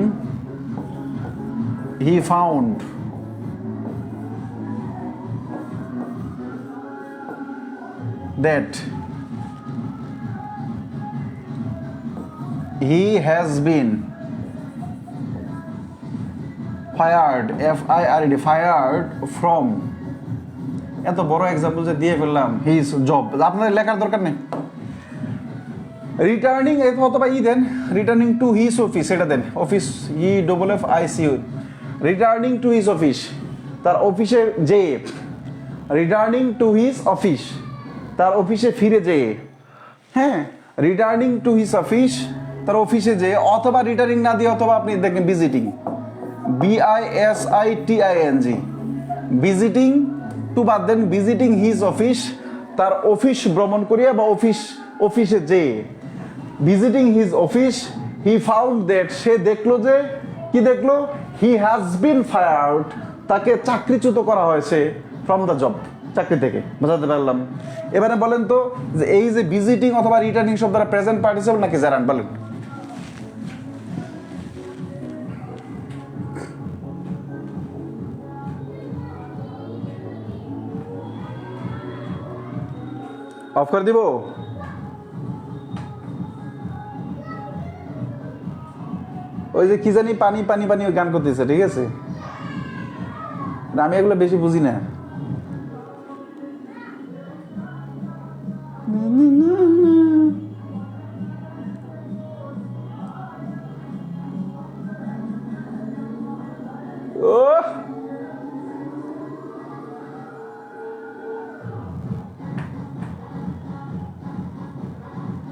he found that he has been fired, F-I-R-E-D, fired from, এত বড় এক্সাম্পল যে দিয়ে ফেললাম, his job। আপনাদের লেখার দরকার নেই। রিটার্নিং অথবা দেন, রিটার্নিং টু হিজ অফিস, এটা দেন। Office EFFIC, returning to his office, তার অফিসে যে, রিটার্নিং টু হিজ অফিস, তার অফিসে ফিরে যেয়ে, হ্যাঁ, রিটার্নিং টু হিজ অফিস, তার অফিসে যে, অথবা রিটার্নিং না দিয়ে অথবা আপনি দেখেন ভিজিটিং, BISITING, ভিজিটিং টু বাদ দেন, ভিজিটিং হিজ অফিস, তার অফিস ভ্রমণ করিয়া বা অফিসে যে, visiting his office, he found that, সে দেখলো যে, কি দেখলো? হি হ্যাজ বিন ফায়ার্ড, তাকে চাকরিচ্যুত করা হয়েছে, ফ্রম দ্য জব, চাকরি থেকে। বোঝাতে পারলাম? এবারে বলেন তো যে এই যে ভিজিটিং অথবা রিটার্নিং শব্দটা প্রেজেন্ট পার্টিসিপল নাকি জারান্ট? বলেন। অফ করে দিব? ওই যে কি জানি পানি পানি পানি গান করতেছে, ঠিক আছে? আমি এগুলো বেশি বুঝি না।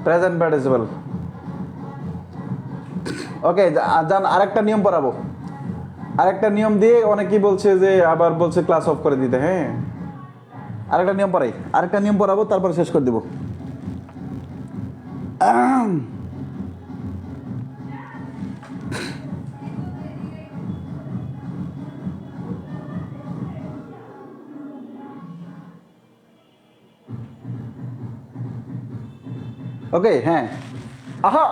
Present participle. ওকে, জান আরেকটা নিয়ম পড়াবো। আরেকটা নিয়ম দিয়ে অনেকেই বলছে যে আবার বলছে ক্লাস অফ করে দিতে। হ্যাঁ, আরেকটা নিয়ম পড়াই, আরেকটা নিয়ম পড়াবো, তারপর শেষ করে দিব। ওকে, হ্যাঁ, আহা,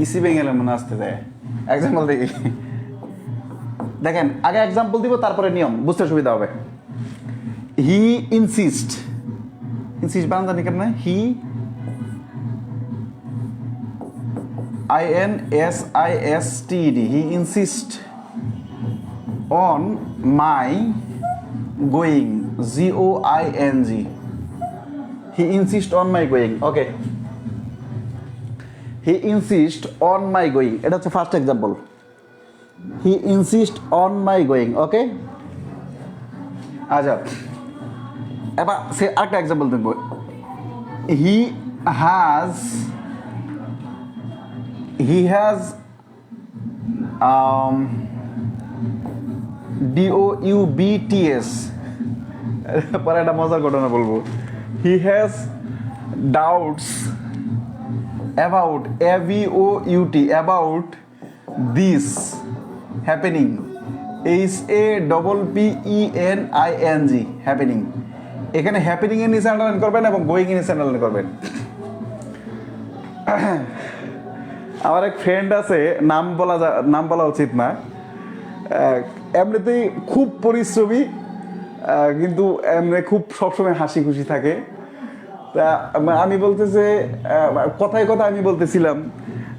ইসি বেঙ্গলের মনে আসতে দেয়। এক্সাম্পল দেখি, দেখেন আগে এক্সাম্পল দিব তারপরে নিয়ম, বুঝতে সুবিধা হবে। হি ইনসিস্ট, ইনসিস্ট বানান জানি কেমন? He INSISTED, he insist on my going, GOING, he insist on my going. Okay, he insist on my going, এটা হচ্ছে first example. He insist on my going, okay. আচ্ছা, এবার সে আরেকটা এক্সাম্পল দেখবো। হি হ্যাজ DOUBTS, পরে একটা মজার ঘটনা বলবো। He has doubts about AVOUT about this happening, HAPPENING happening. এখানে হ্যাপেনিং এর নিচে আন্ডারলাইন করবেন এবং গোয়িং এর নিচে আন্ডারলাইন করবেন। আমার এক ফ্রেন্ড আছে, নাম বলা উচিত না, এমনিতেই খুব পরিশ্রমী, কিন্তু এমনি খুব সবসময় হাসি খুশি থাকে। তা আমি বলতেছে, কথায় কথা আমি বলতেছিলাম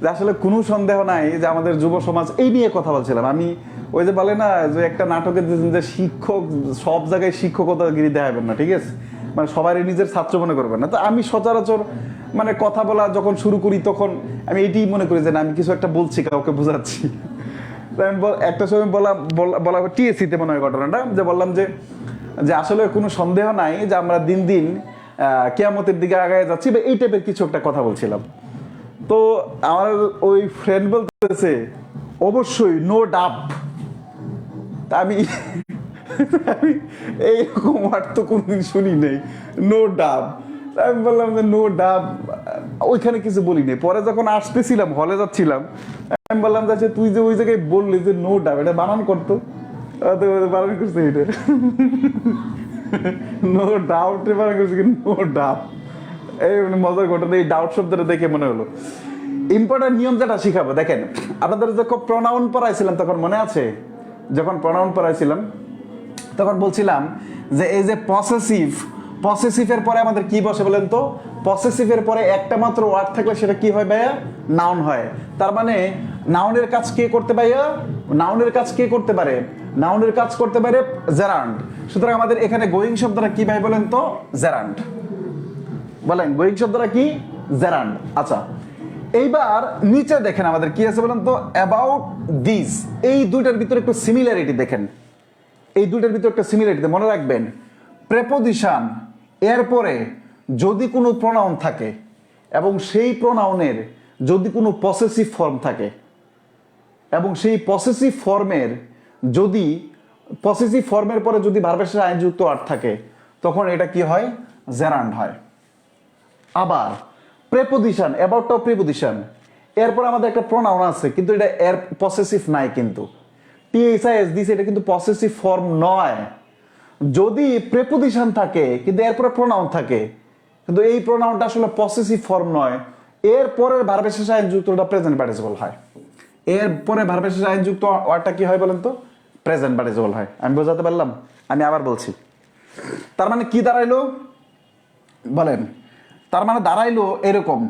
যে আসলে কোনো সন্দেহ নাই যে আমাদের যুব সমাজ এই নিয়ে কথা বলছিলাম আমি। ওই যে বলে না যে একটা নাটকের যে শিক্ষক সব জায়গায় শিক্ষকতাগিরি দেখাবেন না, ঠিক আছে, মানে সবারই নিজের ছাত্র মনে করবেন না। তো আমি সচরাচর মানে কথা বলা যখন শুরু করি তখন আমি এটাই মনে করি যে না, আমি কিছু একটা বলছি, কাউকে বোঝাচ্ছি। আমি একটা সময় বলা TSC-তে মনে হয় ঘটনাটা, যে বললাম যে আসলে কোনো সন্দেহ নাই যে আমরা দিন দিন কিয়ামতের দিকে আগায় যাচ্ছি, বা এই টাইপের কিছু একটা কথা বলছিলাম। তো আমার ওই ফ্রেন্ড বলতেছে অবশ্যই, নো ডাব। তা আমি এইরকম ওয়ার্ড তো কোনোদিন শুনি নেই, নো ডাব। আমি বললাম যে নো ডাব, ওইখানে কিছু বলি নেই। পরে যখন আসতেছিলাম, হলে যাচ্ছিলাম, আমি বললাম যে তুই যে ওই জায়গায় বললি যে নো ডাব, এটা বানান করতো, বানান করছে এটা নো ডাউট, বানান করছে কি নো ডাব। এই মানে মজার ঘটনা, এই ডাউট শব্দটা দেখে মনে হলো। ইম্পর্টেন্ট নিয়ম যেটা শিখাবো, দেখেন আপনাদের যখন প্রনাউন পড়াইছিলাম তখন মনে আছে, যখন প্রনাউন পড়াইছিলাম তখন বলছিলাম যে এই যে পসেসিভের পরে আমাদের কি বসে বলেন তো? পসেসিভের পরে একটা মাত্র ওয়ার্ড থাকলে সেটা কি হয় ভাইয়া? নাউন হয়। তার মানে নাউনের কাজ কে করতে ভাইয়া? নাউনের কাজ কে করতে পারে? নাউনের কাজ করতে পারে জেরান্ড। সুতরাং আমাদের এখানে গোয়িং শব্দটা কি ভাই বলেন তো? জেরান্ড। বলেন গোয়িং শব্দটা কি? জেরান্ড। আচ্ছা, এইবার নিচে দেখেন আমাদের কি আছে বলেন তো? About this. এই দুইটার ভিতরে একটু সিমিলারিটি দেখেন, এই দুইটার ভিতরে একটা সিমিলারিটি মনে রাখবেন। প্রেপোজিশন এরপরে যদি কোনো প্রোনাউন থাকে এবং সেই প্রোনাউনের যদি কোনো পসেসিভ ফর্ম থাকে এবং সেই পসেসিভ ফর্মের পরে যদি ভার্বের সাথে আইনযুক্ত আর্ট থাকে, তখন এটা কি হয়? জেরান্ড হয়। আবার প্রেপোজিশন, অ্যাবাউটটাও প্রেপোজিশন, এরপর আমাদের একটা প্রোনাউন আছে কিন্তু এটা এর পসেসিভ নাই, কিন্তু THIS দিছে, এটা কিন্তু পসেসিভ ফর্ম নয়। যদি প্রেপোজিশন থাকে কিন্তু এরপরে প্রোনাউন থাকে, কিন্তু এই প্রোনাউনটা আসলে পসেসিভ ফর্ম নয়, এরপরের ভার্বের শেষে আইনযুক্তটা প্রেজেন্ট পার্টিসিপল হয়। এরপরে ভার্বের শেষে আইনযুক্ত ওয়ার্ডটা কি হয় বলেন তো? প্রেজেন্ট পার্টিসিপল হয়। আমি বোঝাতে পারলাম? আমি আবার বলছি। তার মানে কি দাঁড়াইলো বলেন? তার মানে দাঁড়াইলো এরকম,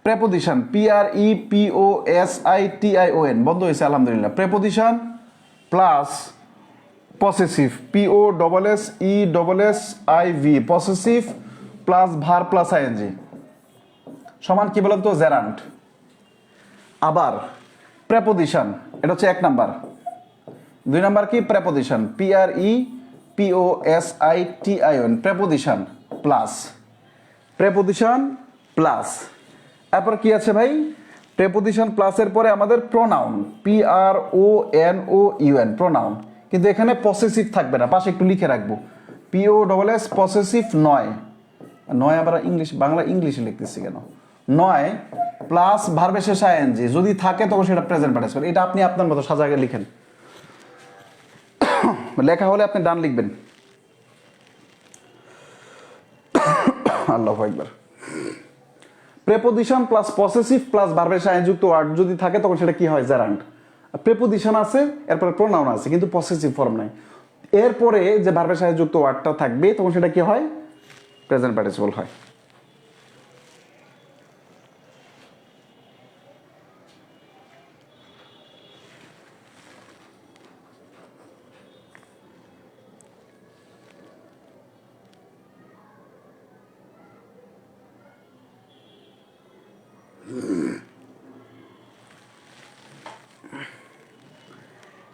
প্রেপোজিশন PREPOSITION বন্ধ হয়েছে আলহামদুলিল্লাহ, preposition plus possessive POSSESSIV, possessive plus verb plus ING সমান কি বলেন তো? জেরান্ড। আবার প্রেপোজিশন, এটা হচ্ছে 1 নাম্বার। 2 নাম্বার কি? প্রেপোজিশন PREPOSITION, প্রেপোজিশন প্লাস এরপর কি আছে ভাই? প্রেপোজিশন প্লাসের পরে আমাদের প্রোনাউন PRONOUN, প্রোনাউন, কিন্তু এখানে পসেসিভ থাকবে না, পাশে একটু লিখে রাখবো POSS, পসেসিভ নয়। আবার বাংলা ইংলিশে লিখতেছি কেন? নয় প্লাস ভার্বের শেষে আইএনজি যদি থাকে তখন সেটা প্রেজেন্ট পার্টিসিপল। এটা আপনি আপনার মতো সাজাকে লিখেন, লেখা হলে আপনি ডান লিখবেন। আল্লাহু আকবার। প্রেপোজিশন প্লাস পসেসিভ প্লাস ভার্বের সাথে যুক্ত ওয়ার্ড যদি থাকে তখন সেটা কি হয়? জেরান্ড। প্রেপোজিশন আছে, এরপরে প্রোনাউন আছে কিন্তু পসেসিভ ফর্ম নাই, এরপরে যে ভার্বের সাথে যুক্ত ওয়ার্ডটা থাকবে তখন সেটা কি হয়? প্রেজেন্ট পার্টিসিপল হয়।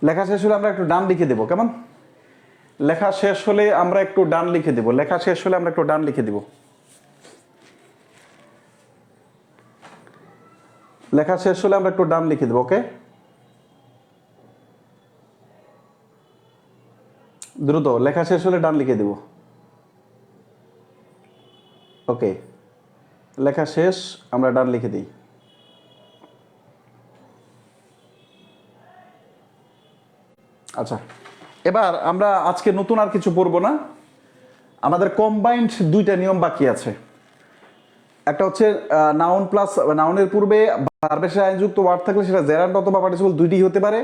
লেখা শেষ হলে আমরা একটু ডান লিখে দেবো, কেমন? লেখা শেষ হলে আমরা একটু ডান লিখে দেবো, লেখা শেষ হলে আমরা একটু ডান লিখে দেব। লেখা শেষ হলে আমরা একটু ডান লিখে দেবো, ওকে? দ্রুত লেখা শেষ হলে ডান লিখে দেব। ওকে, লেখা শেষ, আমরা ডান লিখে দিই। আচ্ছা, এবার আমরা আজকে নতুন আর কিছু পড়বো না, আমাদের কম্বাইন্ড দুইটা নিয়ম বাকি আছে। একটা হচ্ছে নাউন প্লাস নাউনের পূর্বে ভার্বের সাথে আইনযুক্ত ওয়ার্ড থাকলে সেটা জেরান্ড অথবা পার্টিসিপল দুইটি হতে পারে,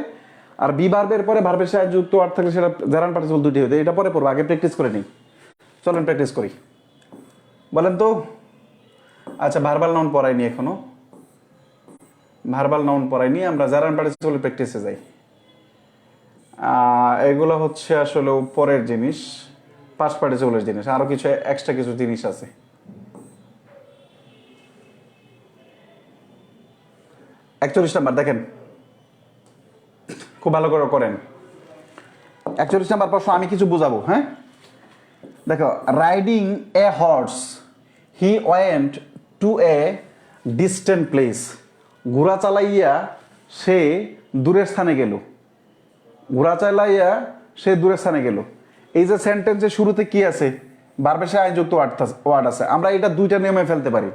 আর বি ভার্বের পরে ভার্বের সাথে আইনযুক্ত ওয়ার্ড থাকলে সেটা জেরান্ড পার্টিসিপল দুইটি হতে। এটা পরে পড়বো, আগে প্র্যাকটিস করে নিই। চলেন প্র্যাকটিস করি, বলেন তো। আচ্ছা, ভার্বাল নাউন পড়াইনি এখনো, ভার্বাল নাউন পড়াইনি, আমরা জেরান্ড পার্টিসিপল প্র্যাকটিসে যাই। এগুলো হচ্ছে আসলে পরের জিনিস, পাস্ট পার্টিসিপলের জিনিস, আরো কিছু এক্সট্রা কিছু জিনিস আছে। 41 নাম্বার দেখেন, খুব ভালো করে করেন। 41 নাম্বার প্রশ্ন, আমি কিছু বুঝাবো, হ্যাঁ? দেখো, riding A horse he went to A distant place. ঘোড়া চালাইয়া সে দূরের স্থানে গেল, ঘোড়া চালাইয়া সে দূরের স্থানে গেল। এই যে সেন্টেন্সের শুরুতে কি আছে? ভার্বের সাথে আইনযুক্ত ওয়ার্ড আছে। আমরা এটা দুইটা নিয়মে ফেলতে পারি।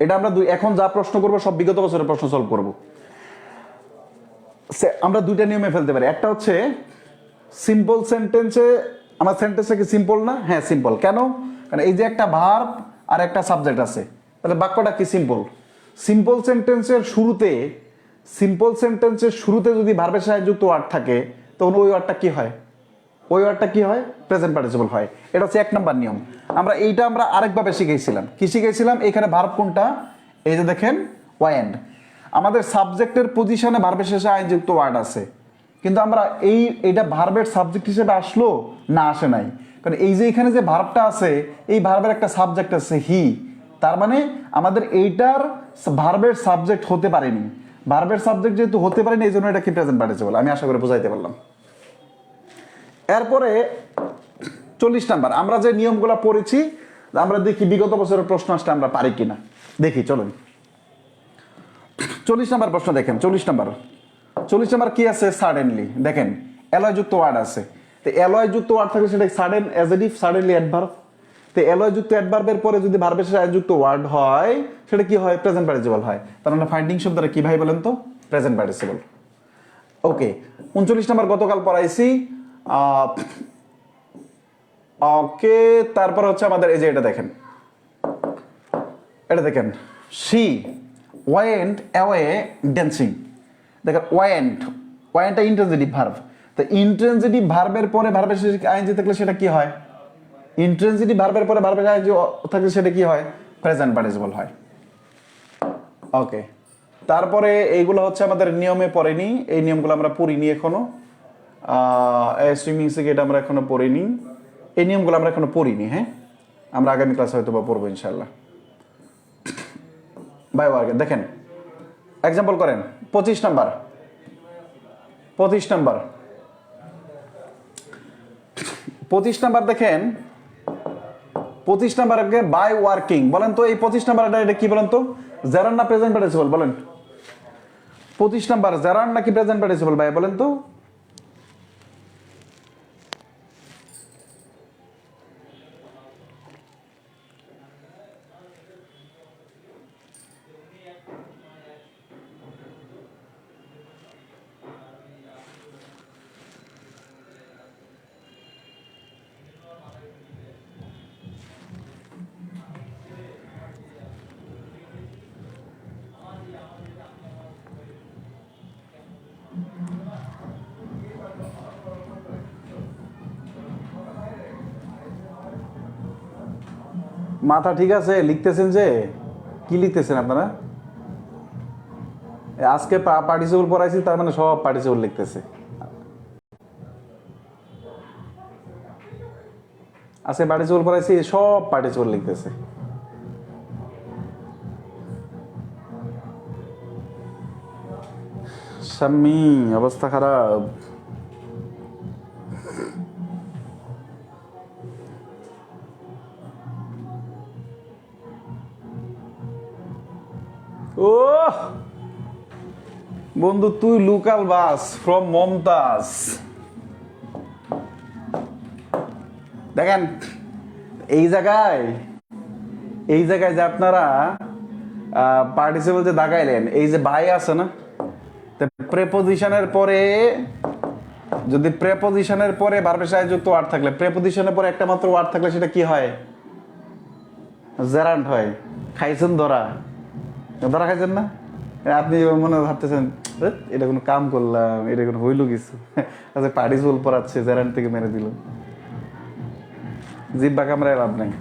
এটা আমরা এখন যা প্রশ্ন করবো সব বিগত বছরের প্রশ্ন সলভ করব। আমরা দুইটা নিয়মে ফেলতে পারি। একটা হচ্ছে সিম্পল সেন্টেন্সে, আমার সেন্টেন্সটা কি সিম্পল না? হ্যাঁ সিম্পল। কেন? কারণ এই যে একটা ভার্ব আর একটা সাবজেক্ট আছে, তাহলে বাক্যটা কি সিম্পল। সিম্পল সেন্টেন্সের শুরুতে যদি ভার্বের সাথে যুক্ত ওয়ার্ড থাকে তখন ওই ওয়ার্ডটা কি হয়? ওই ওয়ার্ডটা কি হয়? প্রেজেন্ট পার্টিসিপল হয়। এটা হচ্ছে 1 নাম্বার নিয়ম। এইটা আমরা আরেকভাবে শিখেছিলাম। কি শিখেছিলাম? এখানে ভার্ব কোনটা? এই যে দেখেন, ওয়েন্ট। আমাদের সাবজেক্টের পজিশনে ভার্বের শেষে আইনযুক্ত ওয়ার্ড আছে, কিন্তু আমরা এইটা ভার্বের সাবজেক্ট হিসেবে আসলো না, আসে নাই। কারণ এই যে এখানে যে ভার্বটা আছে, এই ভার্বের একটা সাবজেক্ট আছে হি, তার মানে আমাদের এইটার ভার্বের সাবজেক্ট হতে পারেনি। ভার্বের সাবজেক্ট যেহেতু হতে পারেনি, এই জন্য এটা কি প্রেজেন্ট পার্টিসিপল। আমি আশা করি বুঝাইতে পারলাম। এরপরে 40 নাম্বার, আমরা যে নিয়মগুলো পড়েছি, আমরা দেখি বিগত বছরের প্রশ্ন আসলে আমরা পারি কিনা, দেখি চলুন। 40 নাম্বার প্রশ্ন দেখেন। 40 নাম্বার কি আছে? সাডেনলি। দেখেন, অ্যালয় যুক্ত ওয়ার্ড আছে। তো অ্যালয় যুক্ত ওয়ার্ড থাকে সেটা সাডেন অ্যাডজেক্টিভ, সাডেনলি অ্যাডভার্ব। তো অ্যালয় যুক্ত অ্যাডভার্বের পরে যদি ভার্বের সাথে যুক্ত ওয়ার্ড হয়, সেটা কি হয়? প্রেজেন্ট পার্টিসিপল হয়। তার মানে ফাইন্ডিং শব্দটা কি ভাই বলেন তো? Present participle. ওকে, 39 নাম্বার গতকাল পড়াইছি। ওকে, তারপর হচ্ছে আমাদের এই যে এটা দেখেন, এটা দেখেন, শি ওয়েন্ট অ্যাওয়ে ড্যান্সিং। দেখেন, ওয়েন্টটা ইন্ট্রানজিটিভ ভার্ব। তো ইন্ট্রানজিটিভ ভার্বের পরে ভার্বের শেষে আইএনজি থাকলে সেটা কি হয়? ইন্ট্রানজিটিভ ভার্বের পরে ভার্বের আইএনজি থাকলে সেটা কি হয়? প্রেজেন্ট পার্টিসিপল হয়। ওকে, তারপরে এইগুলো হচ্ছে আমাদের নিয়মে পড়েনি, এই নিয়মগুলো আমরা পড়িনি এখনো। সুইমিং সিকেট আমরা এখনো পড়িনি, এই নিয়মগুলো আমরা এখনো পড়িনি। হ্যাঁ, আমরা আগামী ক্লাসে হয়তো বা পড়বো ইনশাল্লাহ। বাই ওয়ার্ক দেখেন, এক্সাম্পল করেন। 25 নাম্বার দেখেন, 25 নাম্বার বাই ওয়ার্কিং। বলেন তো এই 25 নাম্বার এটা কি বলেন তো? জেরান্ড না প্রেজেন্ট পার্টিসিপল? বলেন 25 নাম্বার জেরান্ড নাকি প্রেজেন্ট পার্টিসিপল ভাই বলেন তো? মাথা ঠিক আছে? লিখতেছেন যে কি লিখতেছেন আপনারা? আজকে পার্টিসিপল পড়াইছি, তার মানে সব পার্টিসিপল লিখতেছে। আজকে পার্টিসিপল পড়াইছি, সব পার্টিসিপল লিখতেছে। সাম্মি অবস্থা খারাপ। ও বন্ধু, তুই লোকাল বাস ফ্রম মমতাজ। দেখেন এই জায়গায় যে আপনারা পার্টিসিপেল যে দাগাইলেন, এই যে ভাই আছে না, প্রেপোজিশনের পরে যদি প্রেপোজিশনের পরে ভার্বের সাথে যুক্ত ওয়ার্ড থাকলে, প্রেপোজিশনের পরে একটা মাত্র ওয়ার্ড থাকলে সেটা কি হয়? জেরান্ট হয়। খাইছেন ধরা খাইছেন না? আপনি মনে ভাবতেছেন এটা কোনো কাম করলাম, এটা কোনো হইলো কিছু, আচ্ছা পার্টিসিপেল পড়াচ্ছে, জেরান্ট থেকে মেরে দিল। জিব্বা কামড়ায় লাভ নাই,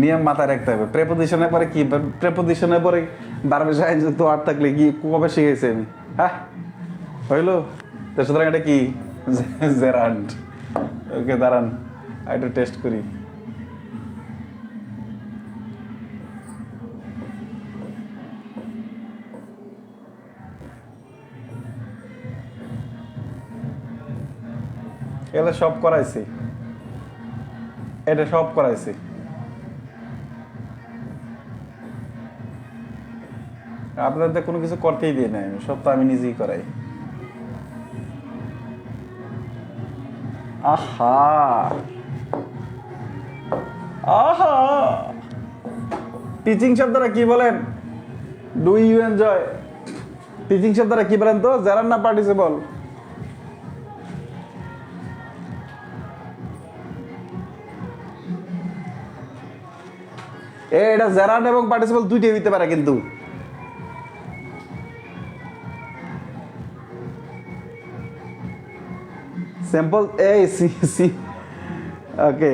নিয়ম মাথায় রাখতে হবে। প্রেপোজিশনের পরে কি, প্রেপোজিশনের পরে ভার্বের সাথে যুক্ত ওয়ার্ড থাকলে কি কবে শিখেছি আমি? হ্যাঁ হইলো তো, সুতরাং এটা কি? জেরান্ট। ওকে দাঁড়ান একটু টেস্ট করি। এগুলো সব করাইছি, এটা সব করাইছি। আপনাদের কোনো কিছু করতেই দিয়ে নাই, সব তো আমি নিজেই করাই। আহা আহা, টিচিং শব্দটা কি বলেন? Do you enjoy? টিচিং শব্দটা কি বলেন তো? জেরান্ট না পার্টিসিপল? এটা জেরান্ট এবং পার্টিসিপল দুইটাই হইতে পারে কিন্তু। সিম্পল এই সি ওকে।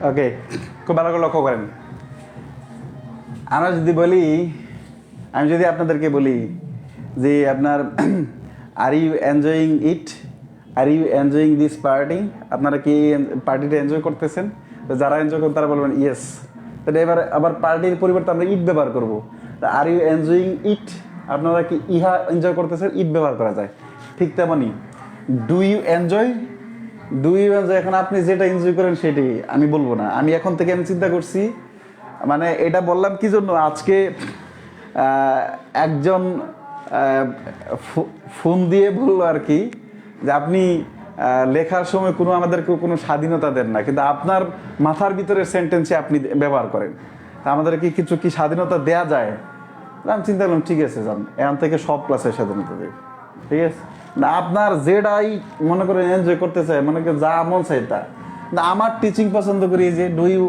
ওকে, খুব ভালো করে লক্ষ্য করেন। আমরা যদি বলি, আমি যদি আপনাদেরকে বলি যে আপনার are you enjoying it, are you enjoying this party, আপনারা কি পার্টিটা এনজয় করতেছেন? তো যারা এনজয় করেন তারা বলবেন ইয়েস। তাহলে এবার আবার পার্টির পরিবর্তে আমরা ইট ব্যবহার করবো। আর ইউ এনজয়িং ইট, আপনারা কি ইহা এনজয় করতেছেন? ইট ব্যবহার করা যায়। ঠিক তেমনই do you enjoy, do you enjoy, এখন আপনি যেটা এনজয় করেন সেটাই, আমি বলবো না। আমি এখন থেকে আমি চিন্তা করছি, মানে এটা বললাম কি জন্য, আজকে একজন ফোন দিয়ে বললো আর কি যে আপনি লেখার সময় আমাদেরকে কোনো স্বাধীনতা দেন না, কিন্তু আপনার মাথার ভিতরে সেন্টেন্সে আপনি ব্যবহার করেন। তা আমাদের কি স্বাধীনতা দেয়া যায়? আমি চিন্তা করলাম ঠিক আছে, যান এখান থেকে সব ক্লাসে স্বাধীনতা দেবে, ঠিক আছে না? আপনার যেটাই মনে করেন এনজয় করতে চায়, মনে করেন যা মন চাই তা। না আমার টিচিং পছন্দ করি, যে ডু ইউ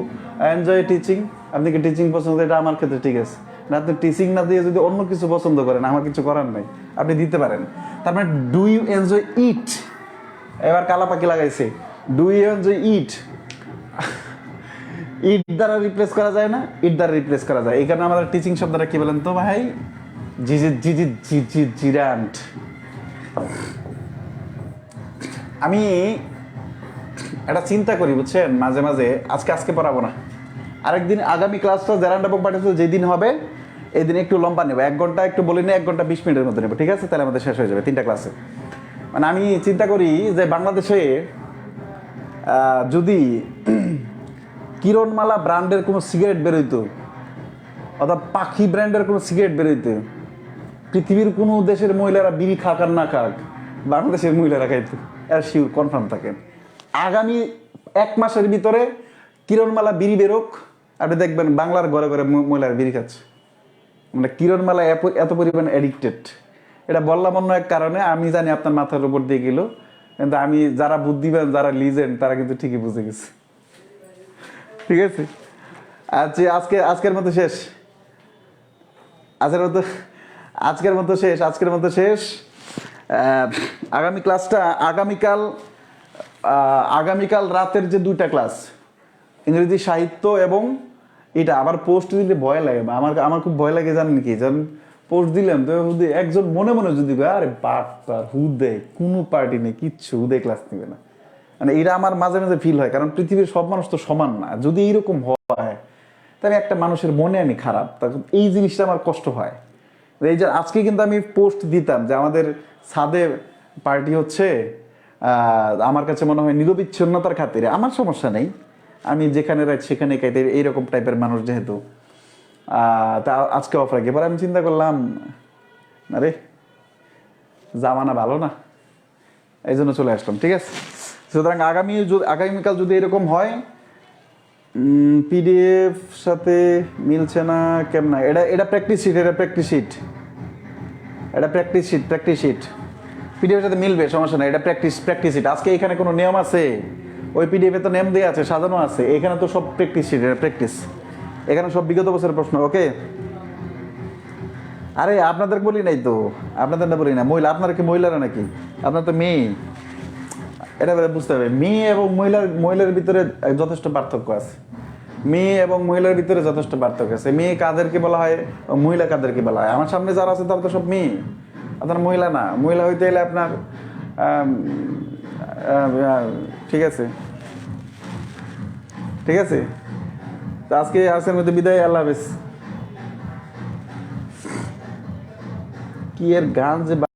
এনজয় টিচিং, আপনি কি টিচিং পছন্দ, এটা আমার ক্ষেত্রে ঠিক আছে না। আপনি টিচিং না দিয়ে যদি অন্য কিছু পছন্দ করেন, আমার কিছু করার নাই, আপনি দিতে পারেন। তার মানে ডু ইউ এনজয় ইট, এবার কালাপাকি লাগাইছে, ডু ইউ এনজয় ইট। ইট দ্বারা রিপ্লেস করা যায় না? ইট দ্বারা রিপ্লেস করা যায়। এই কারণে আমাদের টিচিং শব্দটা কি বলেন তো ভাই? জিরান্ট। আমি এটা চিন্তা করি বুঝছেন, মাঝে মাঝে আজকে পড়াবো না, আরেকদিন আগামী ক্লাসটা জেরান্ট এবং পার্টিসিপল যেদিন হবে এই দিন একটু লম্বা নেবো, 1 ঘন্টা একটু বলি না, 1 ঘন্টা 20 মিনিটের মধ্যে নেবো, ঠিক আছে? তাহলে আমাদের শেষ হয়ে যাবে 3টা ক্লাসে। মানে আমি চিন্তা করি যে বাংলাদেশে যদি কিরণমালা ব্র্যান্ডের কোনো সিগারেট বেরোইতো, অর্থাৎ পাখি ব্র্যান্ডের কোনো সিগারেট বেরোইতো, পৃথিবীর কোনো দেশের মহিলারা বিড়ি খাক আর না খাক, বাংলাদেশের মহিলারা খাইতো, এর শিওর কনফার্ম থাকেন। আগামী 1 মাসের ভিতরে কিরণমালা বিড়ি বেরোক, আপনি দেখবেন বাংলার ঘরে ঘরে মহিলারা বিড়ি খাচ্ছে। মানে কিরণমালা এত পরিমাণ অ্যাডিক্টেড। এটা বললাম অন্য এক কারণে, আমি জানি আপনার মাথার উপর দিয়ে গেল, কিন্তু আমি যারা বুদ্ধিমান, যারা লিজেন্ড, তারা কিন্তু ঠিকই বুঝে গেছে, ঠিক আছে? আচ্ছা, আজকের মতো শেষ, আজকের মতো শেষ। আগামী ক্লাসটা আগামীকাল রাতের যে 2টা ক্লাস, ইংরেজি সাহিত্য এবং এটা আবার পোস্ট দিলে ভয় লাগে, আমার আমার খুব ভয় লাগে জানেন কি, যেমন পোস্ট দিলাম তো যদি একজন মনে মনে যদি কয়, আরে বাট তার হুদে কোনো পার্টি নেই কিচ্ছু, হুদে ক্লাস নিবে না, মানে এটা আমার মাঝে মাঝে ফিল হয়, কারণ পৃথিবীর সব মানুষ তো সমান না। যদি এইরকম হয় তাহলে একটা মানুষের মনে আমি খারাপ, তখন এই জিনিসটা আমার কষ্ট হয়। এই যে আজকে কিন্তু আমি পোস্ট দিতাম যে আমাদের ছাদে পার্টি হচ্ছে, আমার কাছে মনে হয় নিরবিচ্ছিন্নতার খাতিরে, আমার সমস্যা নেই, আমি যেখানে রাখি সেখানে খাইতে, এইরকম টাইপের মানুষ যেহেতু, তা আজকে অফ রাখি। এবার আমি চিন্তা করলাম, আরে জামানা ভালো না, এই জন্য চলে আসলাম। ঠিক আছে, সুতরাং আগামীকাল যদি এরকম হয়, পিডিএফ সাথে মিলছে না কেমন, এটা প্র্যাকটিস শিট, এটা প্র্যাকটিস শিট পিডিএফ সাথে মিলবে, সমস্যা নাই, এটা প্র্যাকটিস শিট। আজকে এখানে কোনো নিয়ম আছে? ওই পিডিএফ এ তো নেম দেওয়া আছে, সাজানো আছে, এখানে তো সব প্র্যাকটিস শিট, এটা প্র্যাকটিস, এখানে সব বিগত বছরের প্রশ্ন। ওকে, আরে আপনাদের বলি নাই তো, আপনাদের না বলি না, মহিলা, আপনারা কি মহিলারা নাকি? আপনার তো মেয়ে, এটা বুঝতে হবে। মেয়ে এবং মহিলার ভিতরে যথেষ্ট পার্থক্য আছে, মেয়ে এবং মহিলার ভিতরে যথেষ্ট পার্থক্য আছে। মেয়ে কাদেরকে বলা হয়, মহিলা কাদেরকে বলা হয়? আমার সামনে যারা আছে তারা তো সব মেয়ে, আপনার মহিলা না। মহিলা হইতে গেলে আপনার ঠিক আছে, ঠিক আছে, তো আজকে আজকের মধ্যে বিদায়, আল্লাহ হাফেজ। কি এর গান যে